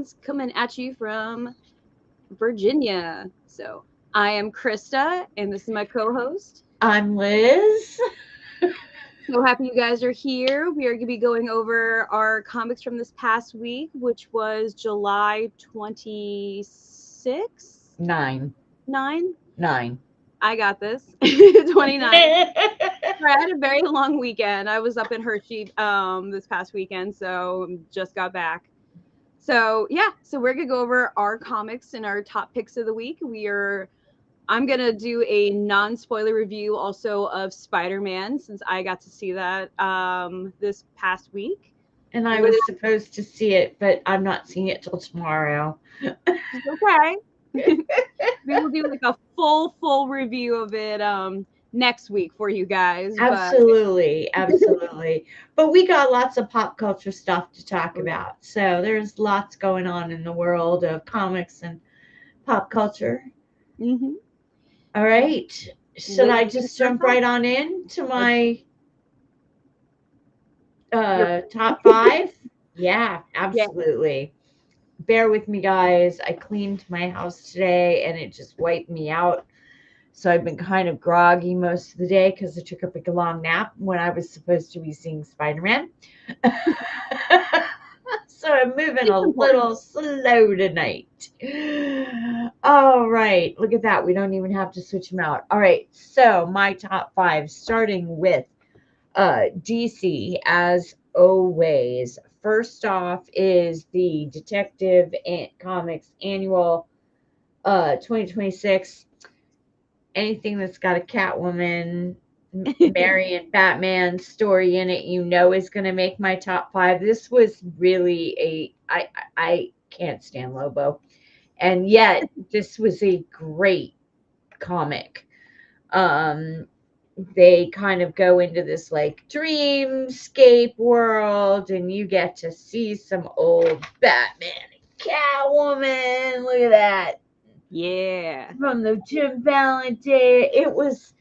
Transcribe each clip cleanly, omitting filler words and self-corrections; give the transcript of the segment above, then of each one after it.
Comics coming at you from Virginia. So I am Krista, and this is my co-host. I'm Liz. So happy you guys are here. We are going to be going over our comics from this past week, which was July 26th, Nine. 9. Nine. I got this. 29. I had a very long weekend. I was up in Hershey this past weekend, so just got back. So yeah, so we're gonna go over our comics and our top picks of the week. I'm gonna do a non-spoiler review also of Spider-Man since I got to see that this past week. And I With was supposed to see it, but I'm not seeing it till tomorrow. okay. We will do like a full review of it next week for you guys. But Absolutely, absolutely. But we got lots of pop culture stuff to talk about. So there's lots going on in the world of comics and pop culture. mm-hmm. All right. Should Liz, I you just first jump off. right on in to Let's my your top five? Yeah, yeah. absolutely. Bear with me, guys. I cleaned my house today and it just wiped me out. So I've been kind of groggy most of the day because I took a big long nap when I was supposed to be seeing Spider Man. So I'm moving a It's important. little slow tonight. All right, look at that. We don't even have to switch them out. All right, so my top five, starting with DC as always. First off is the Detective Comics Annual 2026. Anything that's got a Catwoman, Marion, Batman story in it, is going to make my top five. This was really I can't stand Lobo, and yet this was a great comic. Um, they kind of go into this like dreamscape world, and you get to see some old Batman and Catwoman. Look at that Yeah. from the Jim Valentine. It was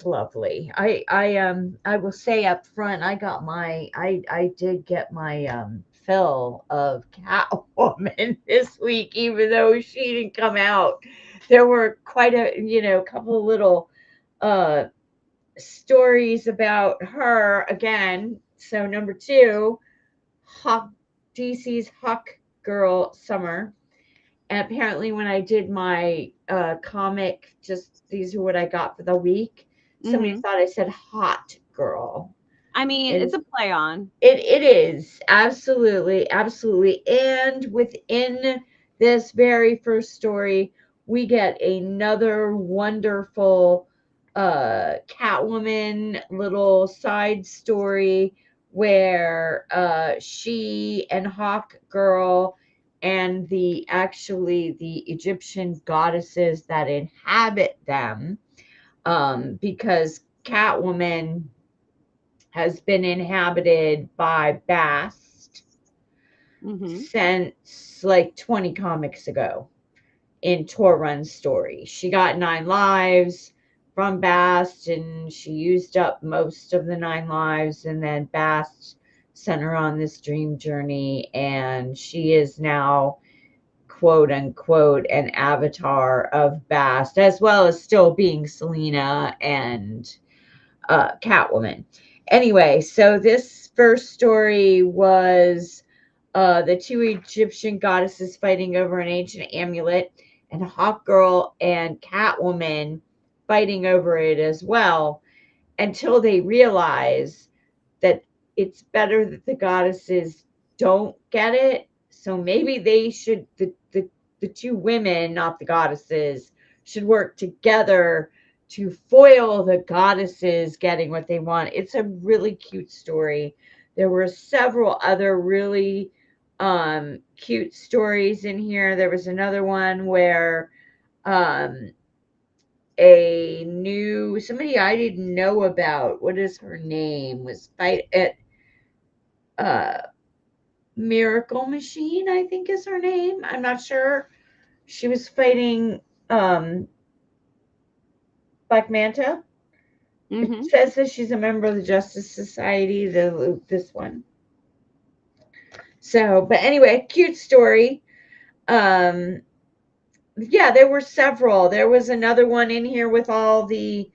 lovely. I will say up front, I did get my fill of Catwoman this week, even though she didn't come out. There were quite a couple of little uh stories about her again. So number two, Hawk DC's Hawk Girl Summer. And apparently, when I did my comic, just these are what I got for the week. Somebody Mm-hmm. thought I said hot girl. I mean, it's Is a play on. it is absolutely, absolutely. And within this very first story, we get another wonderful Catwoman little side story where she and Hawk Girl and the Egyptian goddesses that inhabit them, because Catwoman has been inhabited by Bast Mm-hmm. since like 20 comics ago in Torrun's story. She got 9 lives from Bast and she used up most of the 9 lives, and then Bast sent her on this dream journey, and she is now quote unquote an avatar of Bast, as well as still being Selena and Catwoman. Anyway, so this first story was the two Egyptian goddesses fighting over an ancient amulet, and Hawkgirl and Catwoman fighting over it as well, until they realize that it's better that the goddesses don't get it. So maybe they should, the two women, not the goddesses, should work together to foil the goddesses getting what they want. It's a really cute story. There were several other really cute stories in here. There was another one where um, a new somebody I didn't know about. What is her name? Was fight at uh Miracle Machine, I think is her name. I'm not sure. She was fighting um Black Manta. It Mm-hmm. says that she's a member of the Justice Society, this one. So, but anyway, cute story. Yeah, there were several. There was another one in here with all the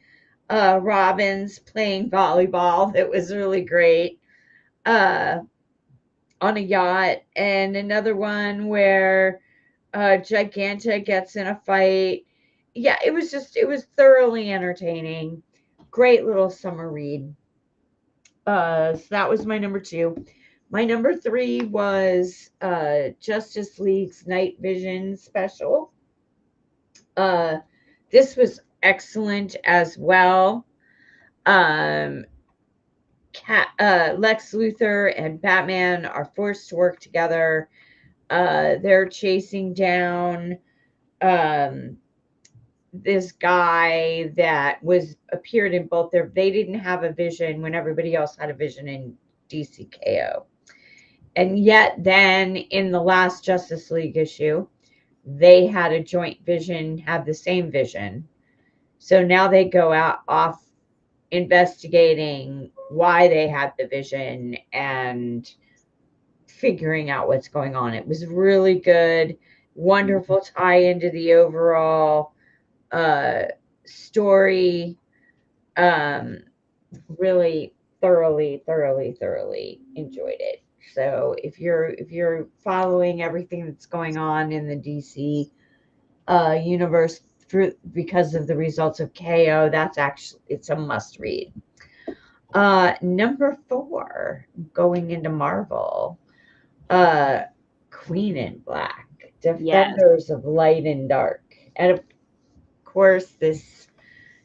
Robins playing volleyball that was really great uh, on a yacht, and another one where Giganta gets in a fight. Yeah, it was thoroughly entertaining. Great little summer read. So that was my number two. My number three was Justice League's Night Vision special. Uh, this was excellent as well. Um, Lex Luthor and Batman are forced to work together. They're chasing down um, this guy that was appeared in both their. They didn't have a vision when everybody else had a vision in DCKO, and yet then in the last Justice League issue, they had a joint vision, had the same vision. So now they go out off investigating why they had the vision and figuring out what's going on. It was really good, wonderful tie into the overall uh, story. Um, really thoroughly enjoyed it. So if you're following everything that's going on in the DC universe through because of the results of KO, that's actually it's a must read. Number four, going into Marvel, uh, Queen in Black, Yes. Defenders of Light and Dark, and of course this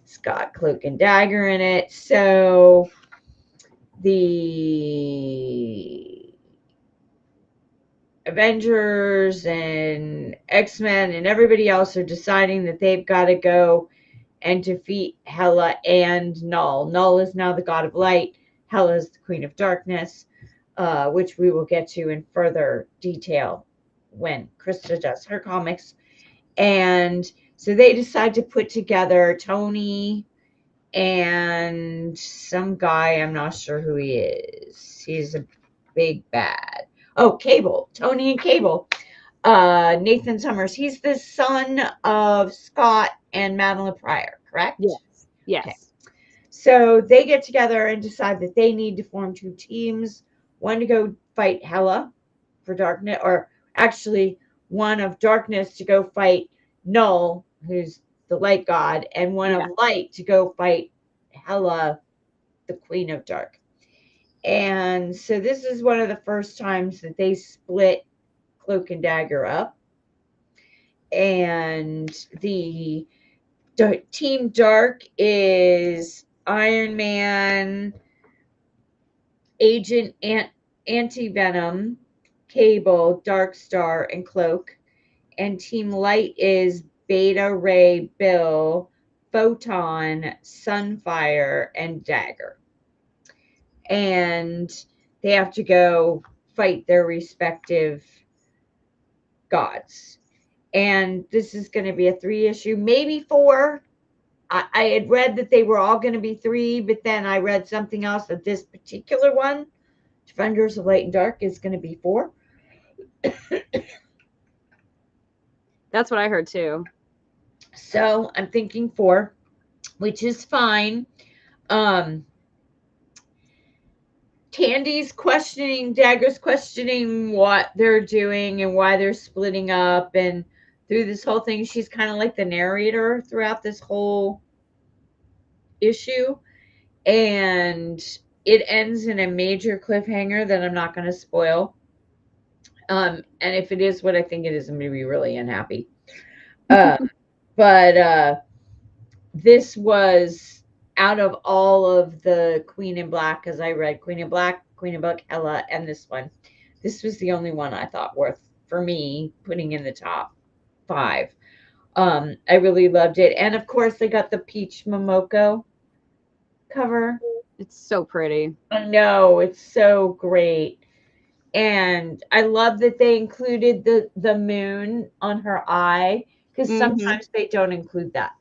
it's got Cloak and Dagger in it. So the Avengers and X-Men and everybody else are deciding that they've got to go and defeat Hela and Null. Null is now the god of light. Hela is the queen of darkness, which we will get to in further detail when Krista does her comics. And so they decide to put together Tony and some guy, I'm not sure who he is. He's a big bad. Oh, Cable. Tony and Cable. Nathan Summers. He's the son of Scott and Madeline Pryor, correct? Yes. Yes. Okay. So they get together and decide that they need to form two teams. One to go fight Hela for darkness, or actually one of darkness to go fight Null, who's the light god, and one of light to go fight Hela, the queen of dark. And so this is one of the first times that they split Cloak and Dagger up. And the Team Dark is Iron Man, Agent Anti-Venom, Cable, Darkstar, and Cloak. And Team Light is Beta Ray Bill, Photon, Sunfire, and Dagger. And they have to go fight their respective gods. And this is going to be a 3-issue, maybe 4. I had read that they were all going to be 3, but then I read something else that this particular one, Defenders of Light and Dark, is going to be 4. That's what I heard too. So I'm thinking 4, which is fine. Tandy's questioning, Dagger's questioning what they're doing and why they're splitting up. And through this whole thing, she's kind of like the narrator throughout this whole issue. And it ends in a major cliffhanger that I'm not going to spoil. And if it is what I think it is, I'm going to be really unhappy. But this was out of all of the Queen in Black, as I read Queen in Black, Queen in Black, Hela, and this one. This was the only one I thought worth, for me, putting in the top 5. I really loved it. And of course, they got the Peach Momoko cover. It's so pretty. I know, it's so great. And I love that they included the moon on her eye, because sometimes they don't include that.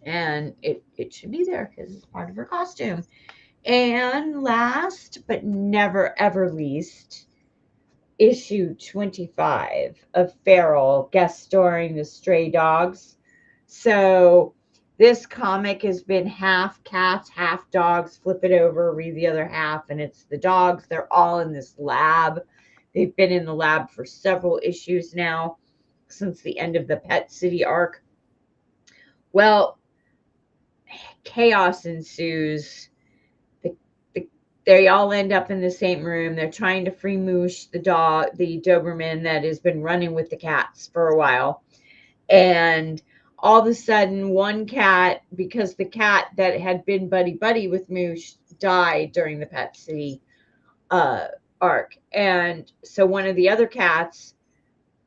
And it should be there because it's part of her costume. And last but never ever least, issue 25 of Feral guest starring the Stray Dogs. So this comic has been half cats, half dogs. Flip it over, read the other half, and it's the dogs. They're all in this lab. They've been in the lab for several issues now, since the end of the Pet City arc. Well, chaos ensues. They all end up in the same room. They're trying to free Moosh, the dog, the Doberman that has been running with the cats for a while. And all of a sudden, one cat, because the cat that had been buddy with Moosh died during the Pet City arc. And so one of the other cats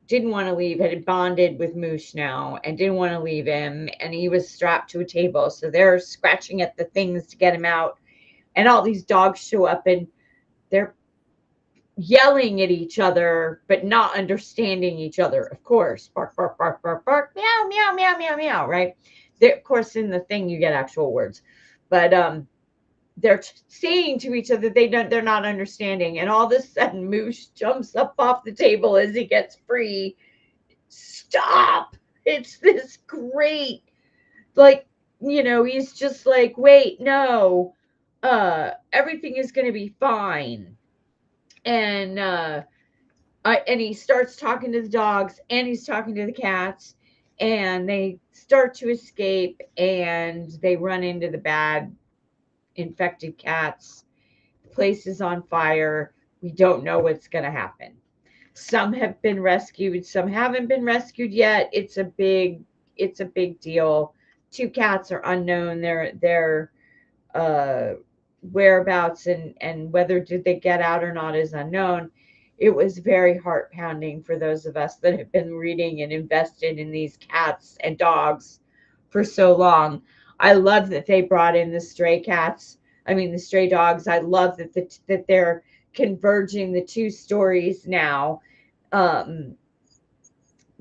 didn't want to leave, had bonded with Moosh now and didn't want to leave him. And he was strapped to a table. So they're scratching at the things to get him out. And all these dogs show up and they're yelling at each other, but not understanding each other. Of course, bark, bark, bark, bark, bark, meow, meow, meow, meow, meow, right? Of course, in the thing, you get actual words. But they're saying to each other they're not understanding. And all of a sudden, Moosh jumps up off the table as he gets free. Stop! It's this great, like, he's just like, wait, no. Everything is going to be fine. And he starts talking to the dogs and he's talking to the cats, and they start to escape and they run into the bad infected cats. The place is on fire. We don't know what's going to happen. Some have been rescued, some haven't been rescued yet. It's a big deal. 2 cats are unknown. Their whereabouts and whether did they get out or not is unknown. It was very heart pounding for those of us that have been reading and invested in these cats and dogs for so long. I love that they brought in the stray dogs. I love that they're converging the 2 stories now,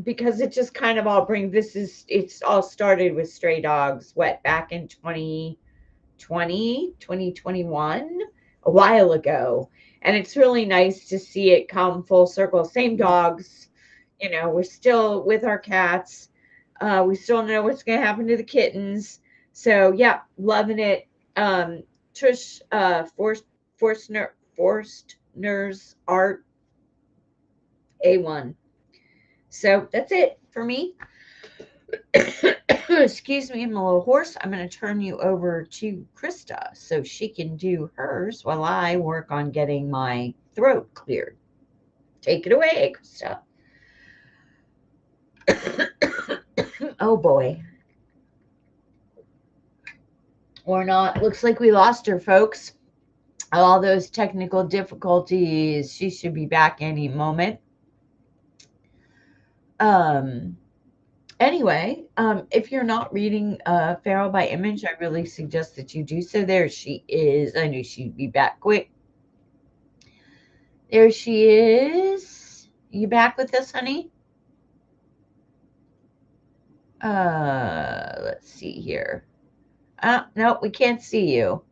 because it just kind of all it's all started with Stray Dogs back in 2021, a while ago. And it's really nice to see it come full circle. Same dogs, we're still with our cats. We still know what's going to happen to the kittens. So yeah, loving it. Trish Forstner's art, A1. So that's it for me. Excuse me, I'm a little hoarse. I'm going to turn you over to Krista so she can do hers while I work on getting my throat cleared. Take it away, Krista. Oh boy. Or not. Looks like we lost her, folks. All those technical difficulties. She should be back any moment. Anyway, if you're not reading Feral by Image, I really suggest that you do so. There she is. I knew she'd be back quick. There she is. You back with us, honey? Let's see here. No, we can't see you.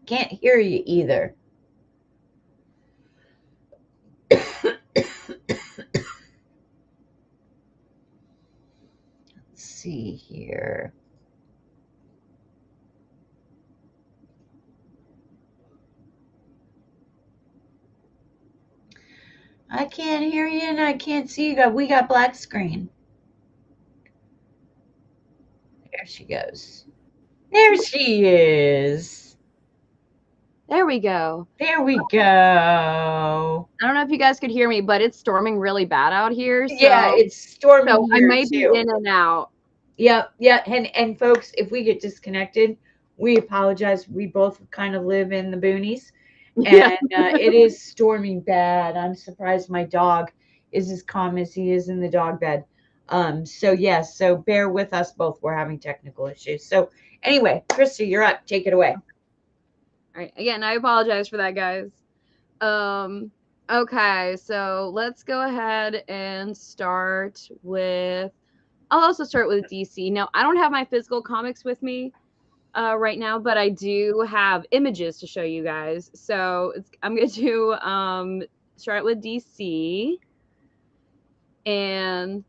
Can't hear you either. Let's see here. I can't hear you and I can't see you. We got black screen. There she goes. There she is. There we go. There we go. I don't know if you guys could hear me, but it's storming really bad out here. So, yeah, it's storming so here I may too. be in and out. Yeah. And folks, if we get disconnected, we apologize. We both kind of live in the boonies. And it is storming bad. I'm surprised my dog is as calm as he is in the dog bed. So yes, so bear with us both. We're having technical issues. So anyway, Krista, you're up. Take it away. All right. Again, I apologize for that, guys. Okay, so let's go ahead and start with. I'll also start with DC. Now, I don't have my physical comics with me, right now, but I do have images to show you guys. So I'm going to start with DC. And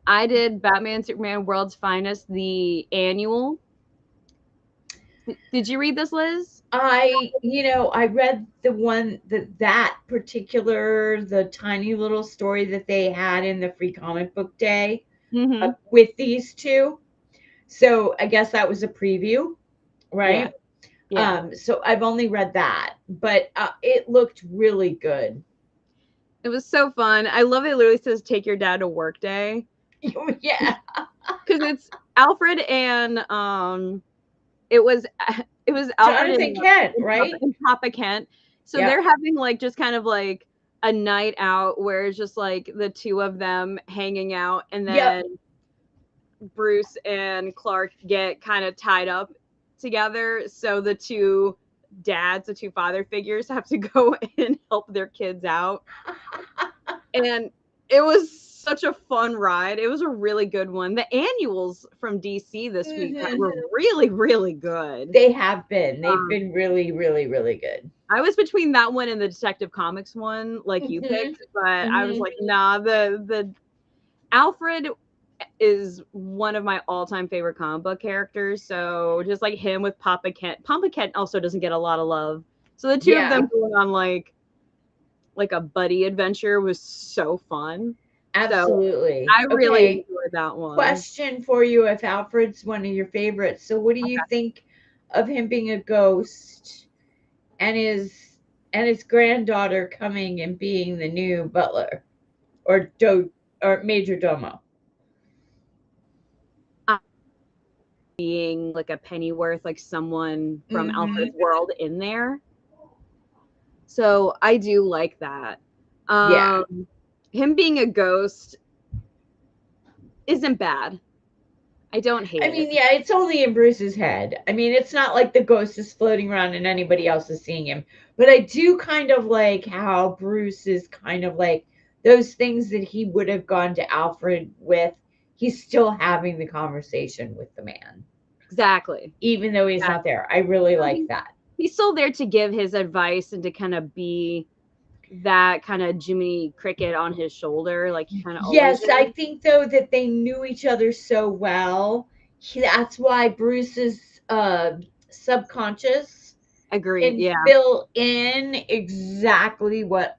I did Batman Superman World's Finest, the annual. Did you read this, Liz? I read the one that particular, the tiny little story that they had in the free comic book day Mm-hmm. with these two. So I guess that was a preview, right? Yeah. So I've only read that, but it looked really good. It was so fun. I love it. Literally says "Take your dad to work day." Yeah, Because it's Alfred and it was Alfred Jonathan Kent, right? and Papa Kent. So Yep. they're having like just kind of like a night out where it's just like the two of them hanging out, and then Bruce and Clark get kind of tied up together. So the two dads, the two father figures, have to go and help their kids out. And it was such a fun ride. It was a really good one. The annuals from DC this week were really, really good. They have been. They've been really, really, really good. I was between that one and the Detective Comics one, like you picked, but I was like, nah, the Alfred is one of my all-time favorite comic book characters. So just like him with Papa Kent. Papa Kent also doesn't get a lot of love. So the two of them going on like a buddy adventure was so fun. Absolutely. So I really enjoyed that one. Question for you: if Alfred's one of your favorites, so what do you think of him being a ghost and his granddaughter coming and being the new butler or major domo? Being like a Pennyworth, like someone from Alfred's world in there. So I do like that. Him being a ghost isn't bad. I don't hate it. I mean, yeah, it's only in Bruce's head. I mean, it's not like the ghost is floating around and anybody else is seeing him. But I do kind of like how Bruce is kind of like those things that he would have gone to Alfred with. He's still having the conversation with the man. Exactly. Even though he's not there. I really like that. He's still there to give his advice and to kind of be that kind of Jiminy Cricket on his shoulder, like kind of. Yes, I think though that they knew each other so well. That's why Bruce's subconscious can fill in exactly what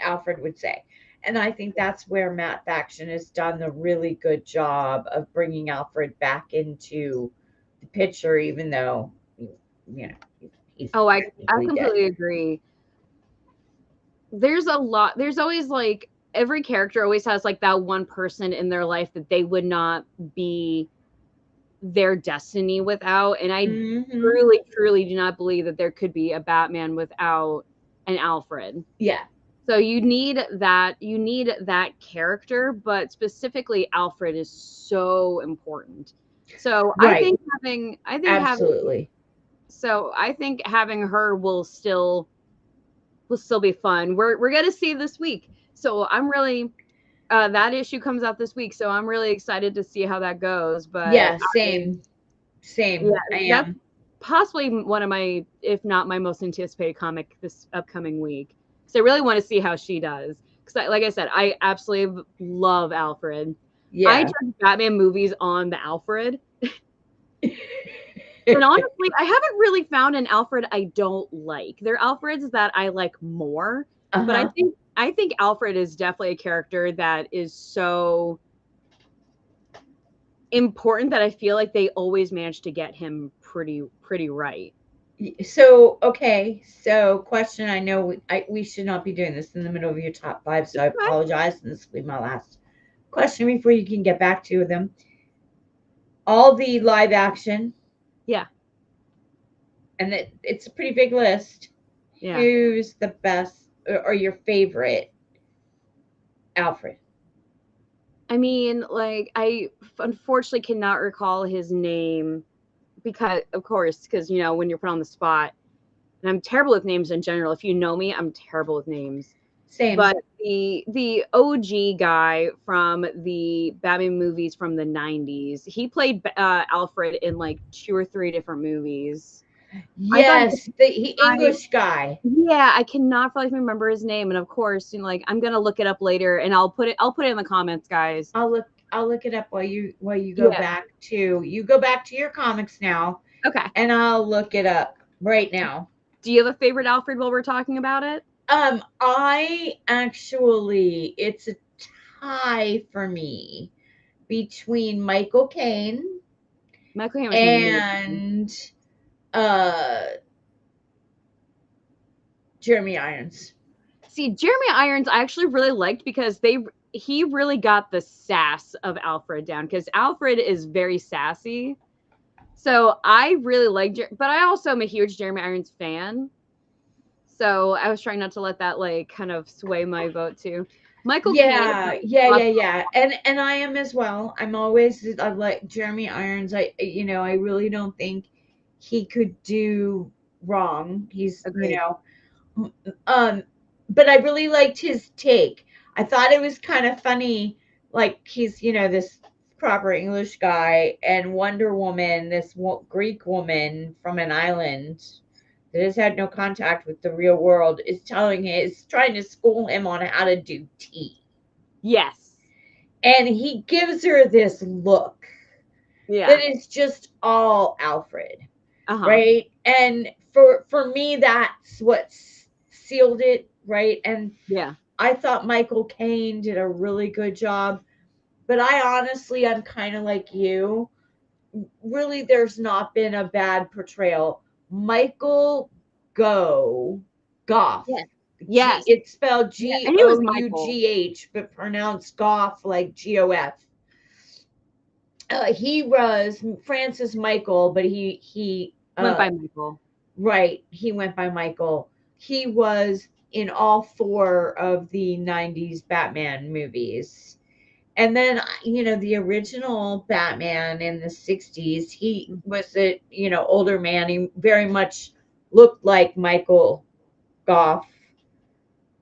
Alfred would say. And I think that's where Matt Faction has done a really good job of bringing Alfred back into the picture, even though he's I completely agree. There's always like every character always has like that one person in their life that they would not be their destiny without. And I truly, truly do not believe that there could be a Batman without an Alfred. Yeah. So you need that character, but specifically Alfred is so important. So I think absolutely. So I think having her will still be fun. We're gonna see this week. So I'm really that issue comes out this week, so I'm really excited to see how that goes. But yeah, same. Yeah, I am. Possibly one of my, if not my most anticipated comic this upcoming week. So I really want to see how she does. Because like I said, I absolutely love Alfred. Yeah. I judge Batman movies on the Alfred. And honestly, I haven't really found an Alfred I don't like. There are Alfreds that I like more. But I think Alfred is definitely a character that is so important that I feel like they always manage to get him pretty right. So, okay. So, question, I know we should not be doing this in the middle of your top 5, so I apologize, and this will be my last question before you can get back to them. All the live action. Yeah. And it's a pretty big list. Yeah. Who's the best or your favorite Alfred? I mean, like, I unfortunately cannot recall his name because you know, when you're put on the spot, and I'm terrible with names in general. If you know me, I'm terrible with names. Same. But the OG guy from the Batman movies from the 90s, he played Alfred in like 2 or 3 different movies. Yes, the English guy. Yeah, I cannot for life remember his name, and of course, you know, like I'm gonna look it up later, and I'll put it in the comments, guys. I'll look it up while you go Yeah. back to your comics now, Okay. and I'll look it up right now. Do you have a favorite Alfred while we're talking about it? I actually, it's a tie for me between Michael Caine Michael Caine was amazing. and Jeremy Irons. See, Jeremy Irons I actually really liked because he really got the sass of Alfred down, because Alfred is very sassy. So I really like, but I also am a huge Jeremy Irons fan. So I was trying not to let that like kind of sway my vote too. Michael Caine. Yeah. And I am as well. I like Jeremy Irons. I really don't think he could do wrong. He's, Agreed. but I really liked his take. I thought it was kind of funny, like he's, this proper English guy, and Wonder Woman, this Greek woman from an island that has had no contact with the real world, is trying to school him on how to do tea. Yes. And he gives her this look that is just all Alfred. Right? And for me, that's what sealed it, right? And yeah, I thought Michael Caine did a really good job, but I'm kind of like you. Really, there's not been a bad portrayal. Michael Gough. Yes. It's spelled Gough, but pronounced Gough like Gof. He was Francis Michael, but he went by Michael. Right, he went by Michael. He was in all 4 of the 90s Batman movies. And then, the original Batman in the 60s, he was a, older man. He very much looked like Michael Gough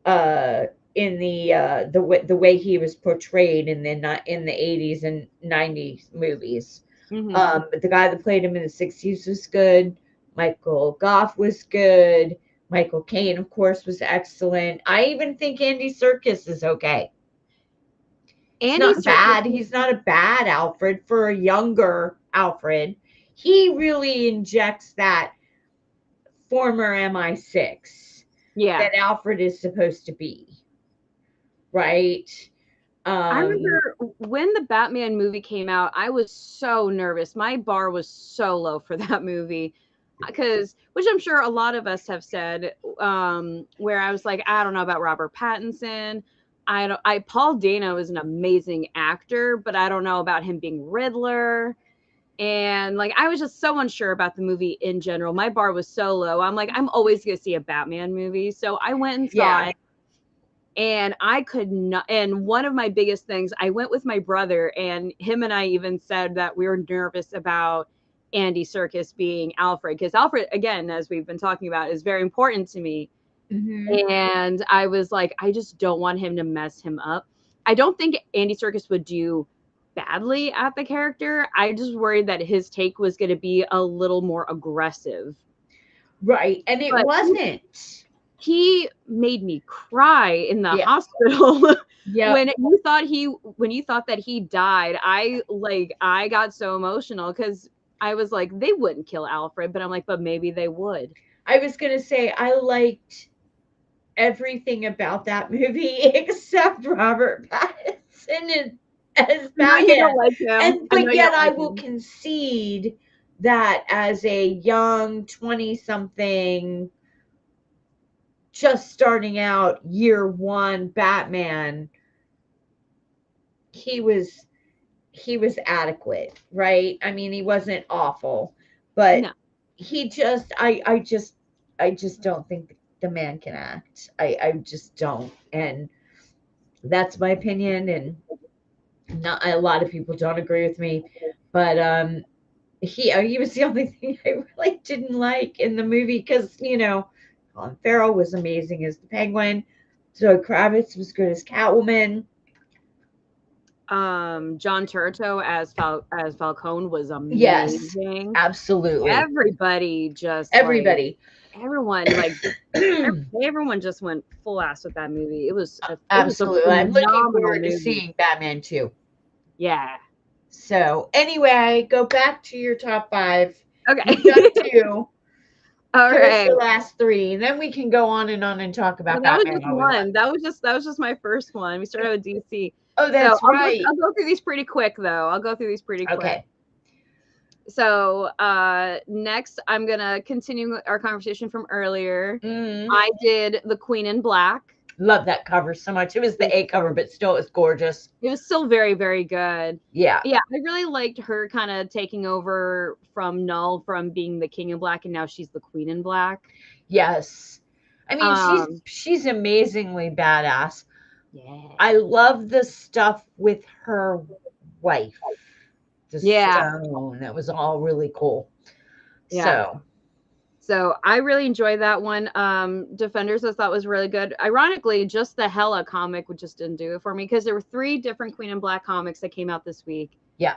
in the way he was portrayed in the 80s and 90s movies. But the guy that played him in the 60s was good. Michael Gough was good. Michael Caine, of course, was excellent. I even think Andy Serkis is okay. He's not bad. He's not a bad Alfred for a younger Alfred. He really injects that former MI6 that Alfred is supposed to be. Right? I remember when the Batman movie came out, I was so nervous. My bar was so low for that movie. Which I'm sure a lot of us have said, where I was like, I don't know about Robert Pattinson. Paul Dano is an amazing actor, but I don't know about him being Riddler. And like, I was just so unsure about the movie in general. My bar was so low. I'm like, I'm always going to see a Batman movie. So I went and saw it. And I could not. And one of my biggest things, I went with my brother, and him and I even said that we were nervous about Andy Serkis being Alfred, because Alfred, again, as we've been talking about, is very important to me. And I was like, I just don't want him to mess him up. I don't think Andy Serkis would do badly at the character. I just worried that his take was going to be a little more aggressive. Right. And it wasn't. He made me cry in the hospital. When you thought that he died, I got so emotional, because I was like, they wouldn't kill Alfred, but I'm like, but maybe they would. I was gonna say, I liked everything about that movie except Robert Pattinson as Batman. You don't like him. But yet I will concede that as a young 20-something, just starting out year 1 Batman, he was adequate, right? I mean, he wasn't awful, but he just, I just don't think the man can act. I just don't. And that's my opinion. And not a lot of people don't agree with me, but he was the only thing I really didn't like in the movie, because Colin Farrell was amazing as the Penguin. Zoe Kravitz was good as Catwoman. John Turturro as Falcone was Yes, amazing. absolutely. Everybody just Everybody. everyone just went full ass with that movie. It was Absolutely. I'm looking phenomenal forward to movie. seeing Batman 2. Yeah. So anyway, go back to your top 5. Okay. You've done 2. All Here's right. the last 3, and then we can go on and talk about Well, that was Batman. just one. That was just my first one. We started with DC. Oh, that's right. I'll go through these pretty quick, though. I'll go through these pretty quick. Okay. So next, I'm gonna continue our conversation from earlier. Mm. I did The Queen in Black. Love that cover so much. It was the A cover, but still, it was gorgeous. It was still very, very good. Yeah. Yeah, I really liked her kind of taking over from Null, from being the King in Black, and now she's the Queen in Black. Yes. I mean, she's amazingly badass. Yeah. I love the stuff with her wife. The stone. That was all really cool. Yeah. So I really enjoyed that one. Defenders I thought was really good. Ironically, just the Hela comic just didn't do it for me, because there were 3 different Queen in Black comics that came out this week. Yeah.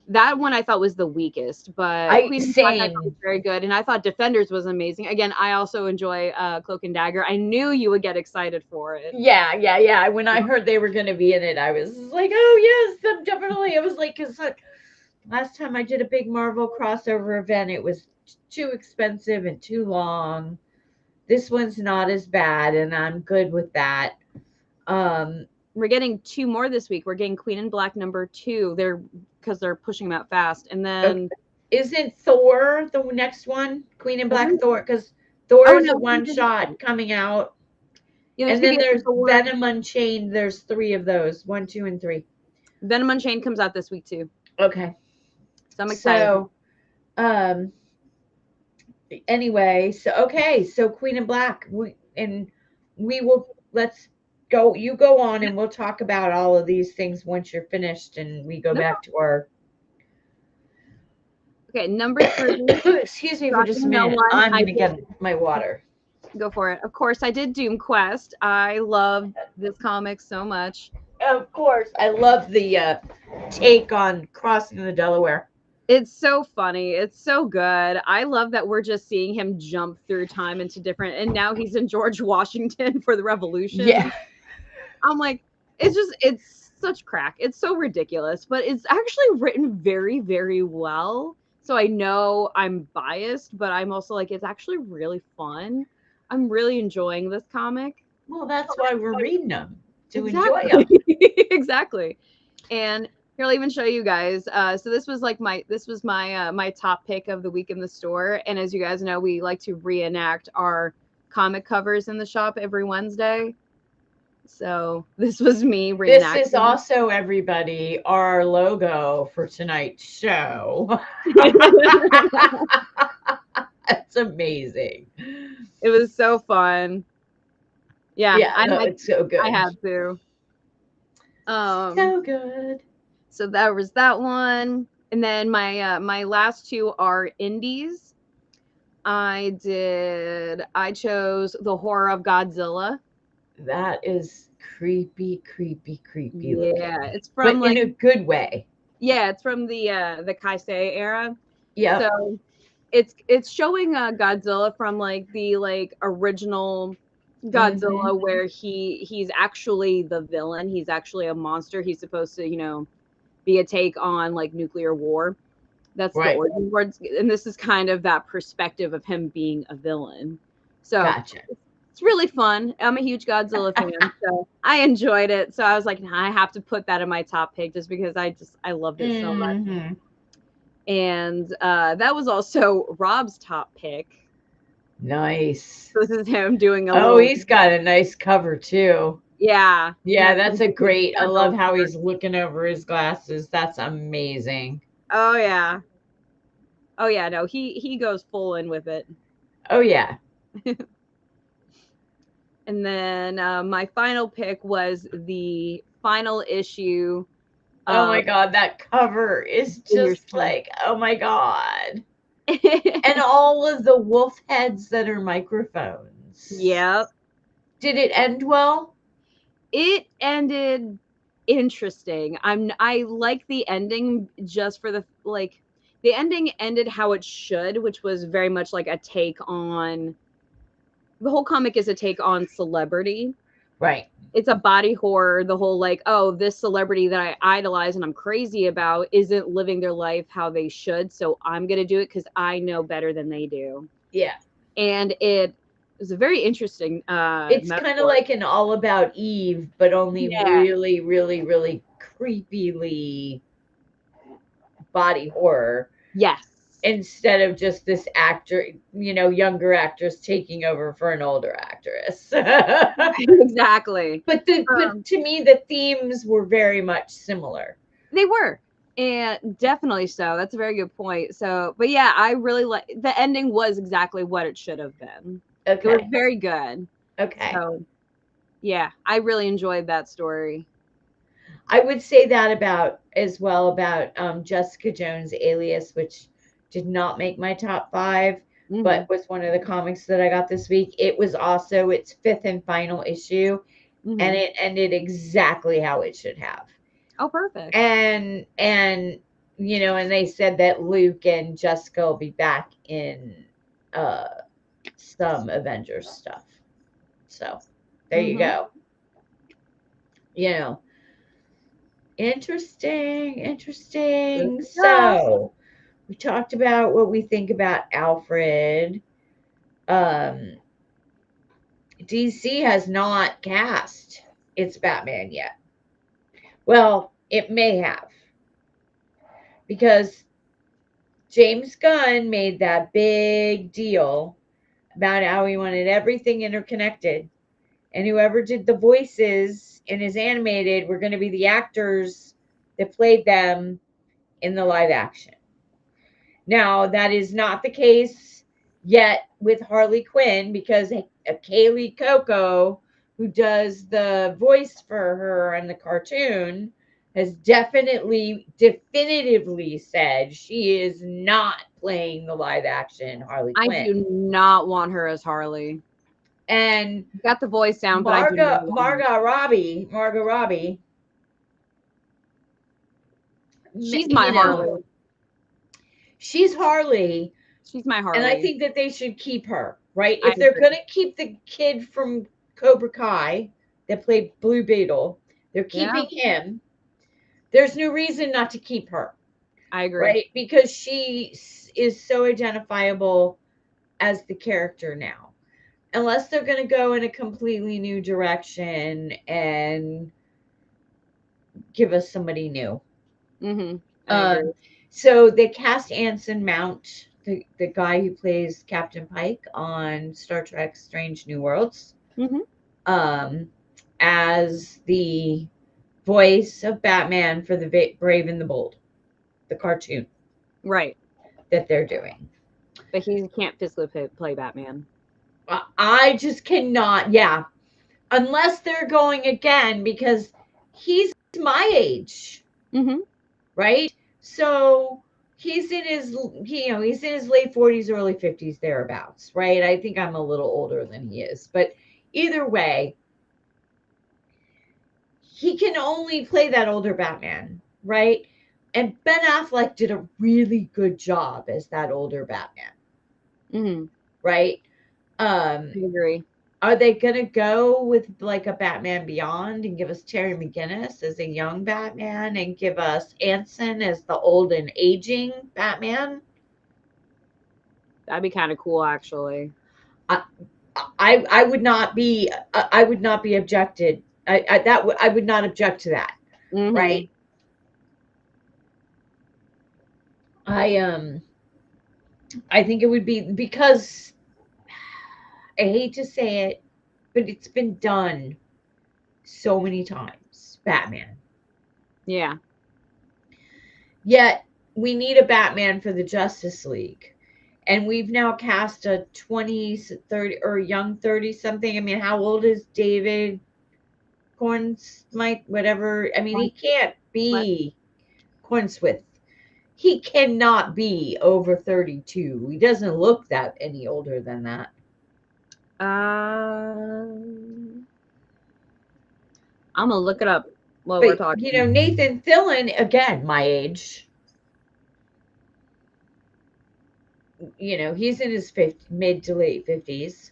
That one I thought was the weakest, but Queen in Black I thought was very good. And I thought Defenders was amazing. Again, I also enjoy Cloak and Dagger. I knew you would get excited for it. Yeah. When I heard they were going to be in it, I was like, oh, yes, I'm definitely. I was like, because last time I did a big Marvel crossover event, it was too expensive and too long. This one's not as bad, and I'm good with that. We're getting 2 more this week. We're getting Queen in Black #2. Because they're pushing them out fast. And then isn't Thor the next one? Queen in Black Thor, because Thor is a one-shot coming out. Yeah, and then there's Venom Unchained. There's 3 of those. 1, 2, and 3. Venom Unchained comes out this week too. Okay. So I'm excited. So, anyway, so Queen in Black. Let's go. You go on, and we'll talk about all of these things once you're finished, and we go back to our. Okay, number 3. Excuse me for just a minute. I'm gonna get my water. Go for it. Of course, I did Doom Quest. I love this comic so much. Of course, I love the take on crossing the Delaware. It's so funny. It's so good. I love that we're just seeing him jump through time into different, and now he's in George Washington for the Revolution. Yeah. I'm like, it's such crack. It's so ridiculous, but it's actually written very, very well. So I know I'm biased, but I'm also like, it's actually really fun. I'm really enjoying this comic. Well, that's why we're reading them, to enjoy them. Exactly. And here, I'll even show you guys. So this was my top pick of the week in the store. And as you guys know, we like to reenact our comic covers in the shop every Wednesday. So this was me reenacting. This is also, everybody, our logo for tonight's show. That's amazing. It was so fun. Yeah, it's so good. I had to. So good. So that was that one, and then my last 2 are indies. I chose The Horror of Godzilla. That is creepy. Yeah, it's from in a good way. Yeah, it's from the Kaisei era. Yeah. So it's showing Godzilla from the original Godzilla, where he's actually the villain. He's actually a monster. He's supposed to, be a take on nuclear war. That's right. The origin words, and this is kind of that perspective of him being a villain. So gotcha. It's really fun. I'm a huge Godzilla fan, so I enjoyed it. So I was like, I have to put that in my top pick just because I loved it so much. And that was also Rob's top pick. Nice. This is him doing he's got a nice cover too. Yeah. Yeah, that's a great. I love how he's looking over his glasses. That's amazing. Oh yeah. No, he goes full in with it. Oh yeah. And then my final pick was the final issue. Oh my God, that cover is just oh my God. And all of the wolf heads that are microphones. Yep. Did it end well? It ended interesting. I like the ending just for the ending ended how it should, which was very much like a take on the whole comic is a take on celebrity. Right. It's a body horror. The whole like, oh, this celebrity that I idolize and I'm crazy about isn't living their life how they should, so I'm gonna do it because I know better than they do. Yeah. And it was a very interesting It's kind of like an All About Eve, but only Yeah. really, really, really creepily body horror. Yes. Instead of just this actor, younger actress taking over for an older actress. Exactly. But to me, the themes were very much similar. They were. And definitely so. That's a very good point. So, but yeah, I really like the ending was exactly what it should have been. Okay. It was very good. Okay. So, yeah, I really enjoyed that story. I would say that about Jessica Jones Alias, which did not make my top 5, but was one of the comics that I got this week. It was also its 5th and final issue, and it ended exactly how it should have. Oh, perfect. And they said that Luke and Jessica will be back in some Avengers stuff. So there you go. Interesting. So we talked about what we think about Alfred. DC has not cast its Batman yet. Well, it may have, because James Gunn made that big deal about how he wanted everything interconnected, and whoever did the voices in his animated were going to be the actors that played them in the live action. Now, that is not the case yet with Harley Quinn, because Kaylee Coco, who does the voice for her in the cartoon, has definitively said she is not playing the live action Harley Quinn. I do not want her as Harley. And got the voice down, but I do not want Margot Robbie. She's my Harley. She's Harley. She's my Harley. And I think that they should keep her, right? If they're going to keep the kid from Cobra Kai that played Blue Beetle, they're keeping him. There's no reason not to keep her. I agree. Right? Because she is so identifiable as the character now. Unless they're going to go in a completely new direction and give us somebody new. So they cast Anson Mount, the guy who plays Captain Pike on Star Trek Strange New Worlds, as the voice of Batman for the Brave and the Bold, the cartoon. Right. That they're doing. But he can't physically play Batman. I just cannot, unless they're going again, because he's my age. Right? So he's in his late 40s, early 50s, thereabouts, right? I think I'm a little older than he is, but either way, he can only play that older Batman, right? And Ben Affleck did a really good job as that older Batman. Right? I agree. Are they gonna go with like a Batman Beyond and give us Terry McGinnis as a young Batman and give us Anson as the old and aging Batman? That'd be kind of cool, actually. I would not be objected. I would not object to that. Right? I think it would be, because I hate to say it, but it's been done so many times. Batman. Yeah. Yet we need a Batman for the Justice League. And we've now cast a 20s, 30 or young 30 something. I mean, how old is David Cornsmith? Whatever. I mean, he can't be Cornsmith. He cannot be over 32. He doesn't look that any older than that. I'm gonna look it up while we're But talking. you know, Nathan Fillion, again, my age. You know, he's in his mid to late 50s.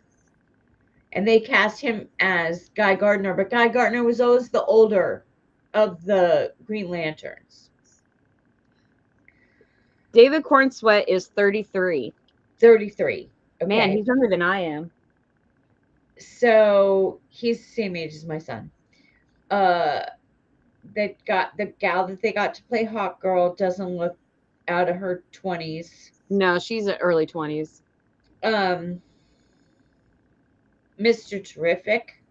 And they cast him as Guy Gardner, but Guy Gardner was always the older of the Green Lanterns. David Cornsweet is 33. 33. Okay. Man, he's younger than I am. So he's the same age as my son. That got the gal that they got to play Hawk Girl doesn't look out of her 20s. No, she's in early 20s. Mr. Terrific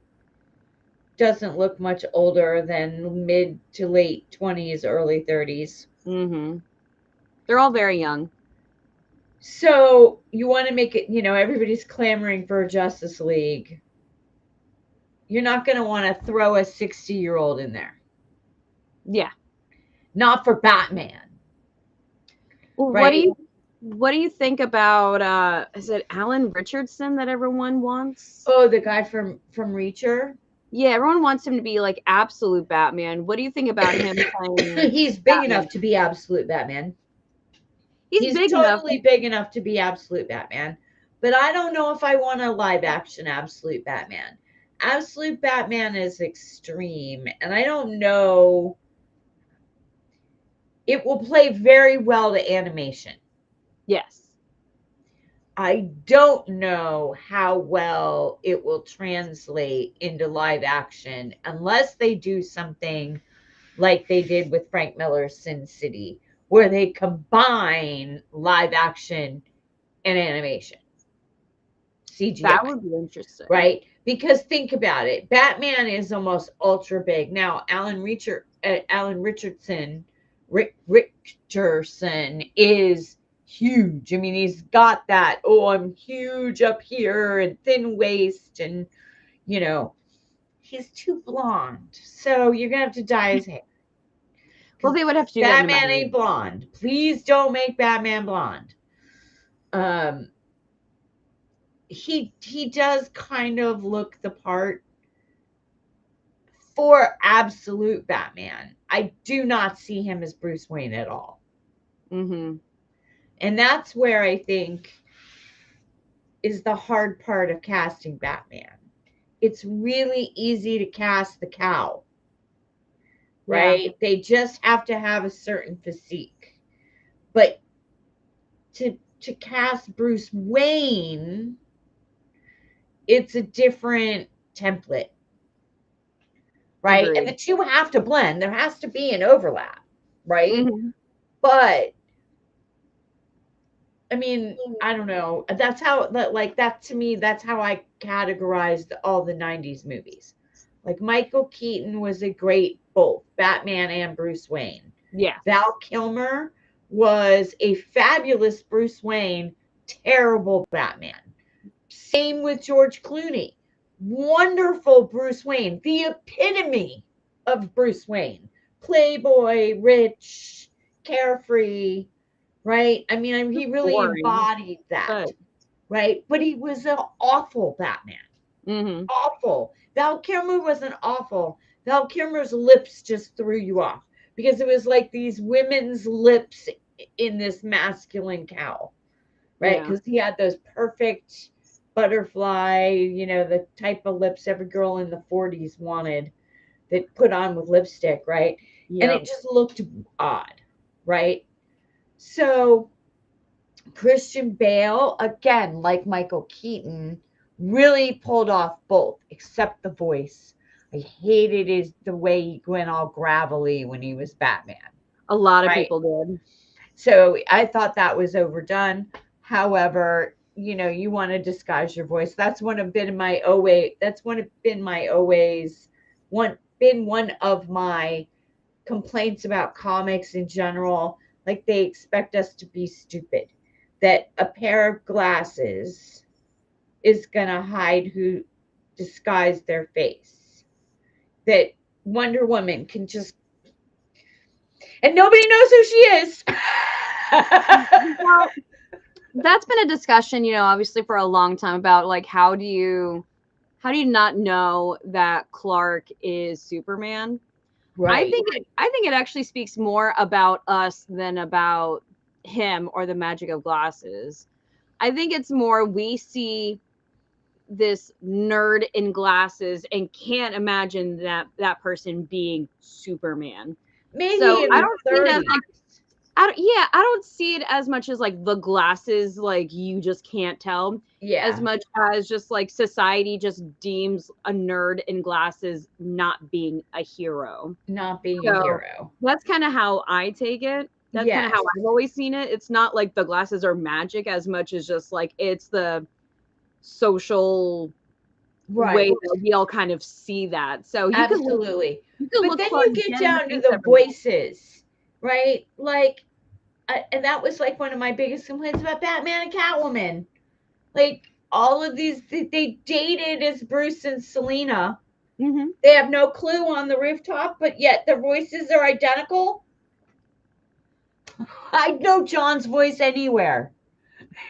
doesn't look much older than mid to late 20s, early 30s. Mm-hmm. They're all very young. So you want to make it, you know, everybody's clamoring for a Justice League. You're not going to want to throw a 60-year-old in there. Yeah. Not for Batman. Well, right? What do you think about is it Alan Richardson that everyone wants? Oh, the guy from Reacher? Yeah, everyone wants him to be like absolute Batman. What do you think about him playing? He's big enough to be absolute Batman. He's big totally enough. big enough to be absolute Batman. But I don't know if I want a live action absolute Batman. Absolute Batman is extreme, and I don't know. It will play very well to animation. Yes. I don't know how well it will translate into live action unless they do something like they did with Frank Miller's Sin City, where they combine live action and animation. CGI. That would be interesting. Right? Because think about it. Batman is almost ultra big. Now, Alan Richardson is huge. I mean, he's got that, oh, I'm huge up here and thin waist, and you know, he's too blonde. So you're gonna have to dye his hair. Well, they would have to do Batman that. ain't blonde. Please don't make Batman blonde. He does kind of look the part for absolute Batman. I do not see him as Bruce Wayne at all. Mm-hmm. And that's where I think is the hard part of casting Batman. It's really easy to cast the cow, right? Yeah. They just have to have a certain physique. But to cast Bruce Wayne, it's a different template, right? Agreed. And the two have to blend. There has to be an overlap, right? Mm-hmm. But I mean, I don't know. That's how, like, that to me, that's how I categorized all the 90s movies. Like, Michael Keaton was a great both Batman and Bruce Wayne. Yeah. Val Kilmer was a fabulous Bruce Wayne, terrible Batman. Same with George Clooney. Wonderful Bruce Wayne. The epitome of Bruce Wayne. Playboy, rich, carefree, right? I mean, he really embodied that, right? But he was an awful Batman. Mm-hmm. Awful. Val Kilmer wasn't awful. Val Kilmer's lips just threw you off because it was like these women's lips in this masculine cowl, right? Because he had those perfect butterfly, you know, the type of lips every girl in the 40s wanted that put on with lipstick, right? Yep. And it just looked odd, right? So Christian Bale, again, like Michael Keaton, really pulled off both, except the voice. I hated the way he went all gravelly when he was Batman. A lot of people did. So I thought that was overdone. However, you know, you want to disguise your voice. That's one of my complaints about comics in general. Like, they expect us to be stupid. That a pair of glasses is gonna disguise their face. That Wonder Woman can just, and nobody knows who she is. Well, that's been a discussion, you know, obviously for a long time about like how do you how do you not know that Clark is Superman? Right. I think it actually speaks more about us than about him or the magic of glasses. I think it's more we see this nerd in glasses and can't imagine that person being Superman. Maybe So in I the don't see it as 30s. like I don't see it as much as like the glasses, like you just can't tell, Yeah. as much as just like society just deems a nerd in glasses not being a hero. Not being a So hero. that's kind of how I take it. That's kind of how Yes. I've always seen it. It's not like the glasses are magic as much as just like it's the social Right. way that we all kind of see that. So Absolutely. you could But look then Clark you get dead in the down to face the every day. voices, right? Like, and that was like one of my biggest complaints about Batman and Catwoman. Like, all of these, they dated as Bruce and Selena. Mm-hmm. They have no clue on the rooftop, but yet their voices are identical. I know John's voice anywhere.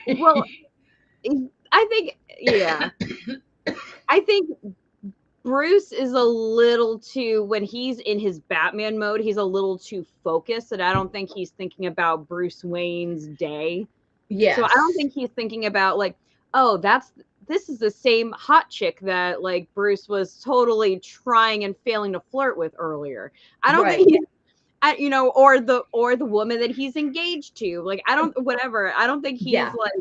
Well, I think, yeah. I think Bruce is a little too, when he's in his Batman mode, he's a little too focused, and I don't think he's thinking about Bruce Wayne's day. Yes. So I don't think he's thinking about like, oh, this is the same hot chick that like Bruce was totally trying and failing to flirt with earlier. I don't think he's you know, or the woman that he's engaged to. Like I don't think he's like